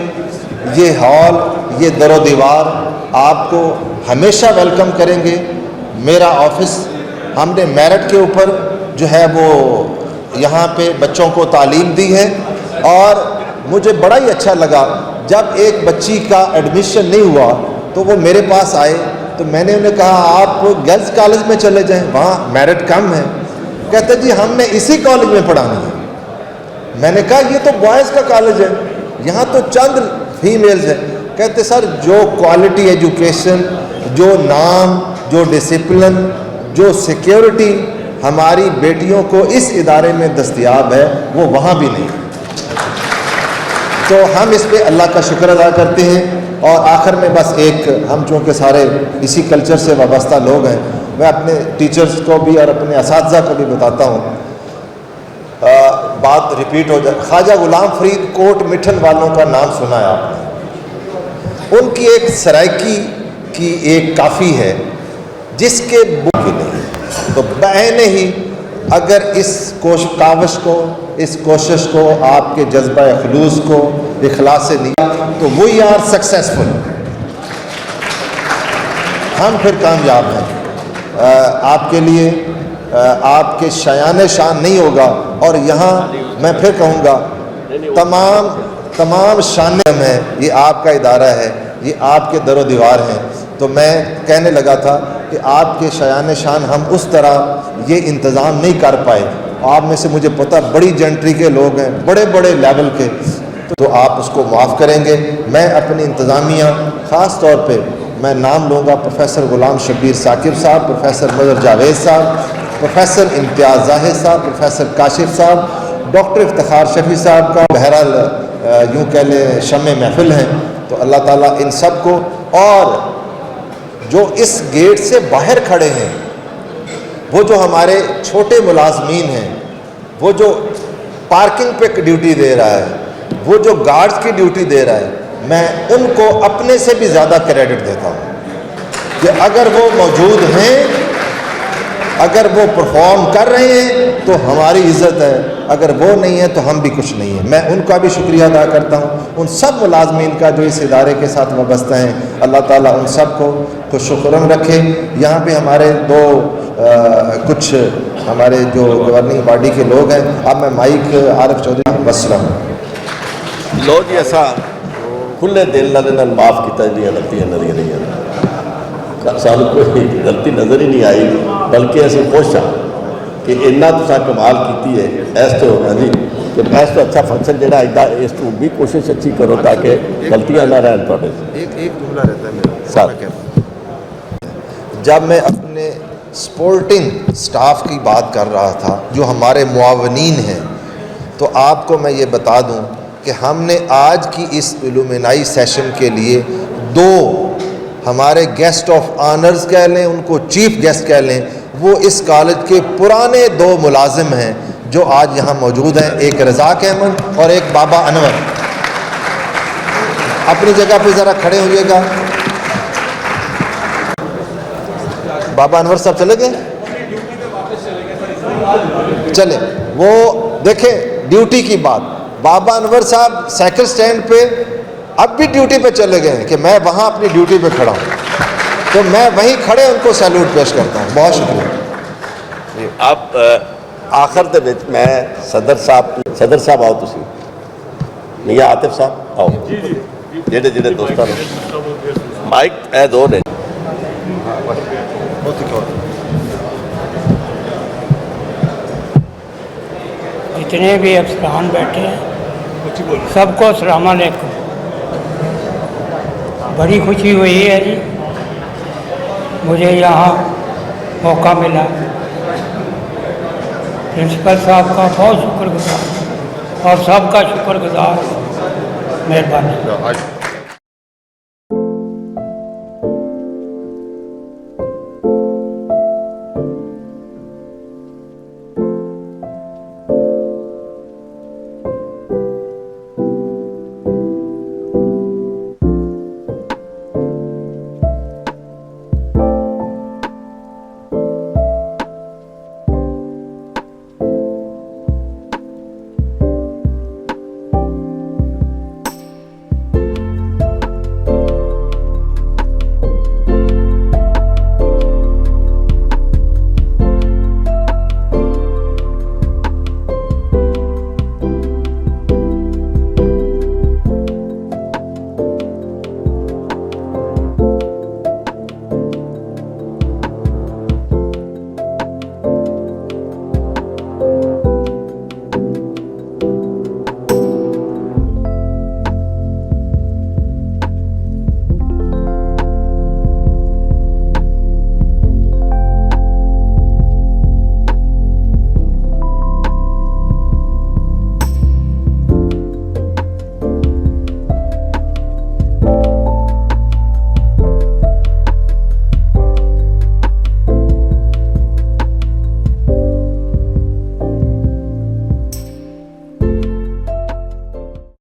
یہ ہال, یہ در و دیوار آپ کو ہمیشہ ویلکم کریں گے. میرا آفس ہم نے میرٹ کے اوپر جو ہے وہ یہاں پہ بچوں کو تعلیم دی ہے. اور مجھے بڑا ہی اچھا لگا جب ایک بچی کا ایڈمیشن نہیں ہوا تو وہ میرے پاس آئے, تو میں نے انہیں کہا آپ گرلز کالج میں چلے جائیں, وہاں میرٹ کم ہے. کہتے جی ہم نے اسی کالج میں پڑھانی ہے. میں نے کہا یہ تو بوائز کا کالج ہے, یہاں تو چند فیمیلز ہیں. کہتے سر جو کوالٹی ایجوکیشن, جو نام, جو ڈسپلن, جو سیکیورٹی ہماری بیٹیوں کو اس ادارے میں دستیاب ہے وہ وہاں بھی نہیں. تو ہم اس پہ اللہ کا شکر ادا کرتے ہیں. اور آخر میں بس ایک, ہم چونکہ سارے اسی کلچر سے وابستہ لوگ ہیں, میں اپنے ٹیچرز کو بھی اور اپنے اساتذہ کو بھی بتاتا ہوں, بات ریپیٹ ہو جائے. خواجہ غلام فرید کوٹ مٹھن والوں کا نام سنا ہے آپ نے. ان کی ایک سرائکی کی ایک کافی ہے جس کے بک نہیں. تو بہن ہی اگر اس کاوش کو, اس کوشش کو, آپ کے جذبہ خلوص کو, اخلاص سے نہیں تو وی آر سکسیسفل, ہم پھر کامیاب ہیں. آپ کے لیے آپ کے شایان شان نہیں ہوگا. اور یہاں میں پھر کہوں گا تمام شان ہیں, یہ آپ کا ادارہ ہے, یہ آپ کے در و دیوار ہیں. تو میں کہنے لگا تھا کہ آپ کے شایان شان ہم اس طرح یہ انتظام نہیں کر پائے. آپ میں سے مجھے پتہ بڑی جنٹری کے لوگ ہیں, بڑے بڑے لیول کے, تو آپ اس کو معاف کریں گے. میں اپنی انتظامیہ خاص طور پہ میں نام لوں گا پروفیسر غلام شبیر ثاقب صاحب, پروفیسر مظہر جاوید صاحب, پروفیسر امتیاز زاہد صاحب, پروفیسر کاشف صاحب, ڈاکٹر افتخار شفیع صاحب کا بہرحال یوں کہہ لیں شمع محفل ہیں. تو اللہ تعالیٰ ان سب کو, اور جو اس گیٹ سے باہر کھڑے ہیں, وہ جو ہمارے چھوٹے ملازمین ہیں, وہ جو پارکنگ پہ ڈیوٹی دے رہا ہے, وہ جو گارڈز کی ڈیوٹی دے رہا ہے, میں ان کو اپنے سے بھی زیادہ کریڈٹ دیتا ہوں کہ اگر وہ موجود ہیں, اگر وہ پرفارم کر رہے ہیں تو ہماری عزت ہے, اگر وہ نہیں ہے تو ہم بھی کچھ نہیں ہیں. میں ان کا بھی شکریہ ادا کرتا ہوں, ان سب ملازمین کا جو اس ادارے کے ساتھ وابستہ ہیں. اللہ تعالیٰ ان سب کو خوش و خرم رکھے. یہاں پہ ہمارے کچھ ہمارے جو گورننگ باڈی کے لوگ ہیں. اب میں مائک عارف چودھری وسلم لو جی ایسا کھلے دل نال معاف کیا جی غلطیاں نظر نہیں آئی, سانو کوئی غلطی نظر ہی نہیں آئی, بلکہ اسی خوش ہاں کہ اتنا تساں کمال کیتی ہے. اس تو ہاں جی کہ بیس تو اچھا فنکشن جہاں ادا اس تو بھی کوشش اچھی کرو تاکہ غلطیاں نہ رہن تھوڑے ایک جملہ رہتا ہے میرا سر جب میں اپنے سپورٹنگ سٹاف کی بات کر رہا تھا جو ہمارے معاونین ہیں تو آپ کو میں یہ بتا دوں کہ ہم نے آج کی اس الومنائی سیشن کے لیے 2 ہمارے گیسٹ آف آنرز کہہ لیں ان کو چیف گیسٹ کہہ لیں وہ اس کالج کے پرانے 2 ملازم ہیں جو آج یہاں موجود ہیں ایک رزاق احمد اور ایک بابا انور اپنی جگہ پہ ذرا کھڑے ہوئیے گا بابا انور صاحب چلے گئے چلے وہ دیکھیں ڈیوٹی کی بات بابا انور صاحب سائیکل سٹینڈ پہ اب بھی ڈیوٹی پہ چلے گئے ہیں کہ میں وہاں اپنی ڈیوٹی پہ کھڑا ہوں تو میں وہیں کھڑے ان کو سیلوٹ پیش کرتا ہوں بہت شکریہ آپ آخر دے وچ میں صدر صاحب آؤ تسی میاں عاطف صاحب آؤ جڑے دوستاں مائک اے دو نے جتنے بھی افسران بیٹھے ہیں سب کو السلام علیکم بڑی خوشی ہوئی ہے جی مجھے یہاں موقع ملا پرنسپل صاحب کا بہت شکر گزار اور سب کا شکر گزار مہربانی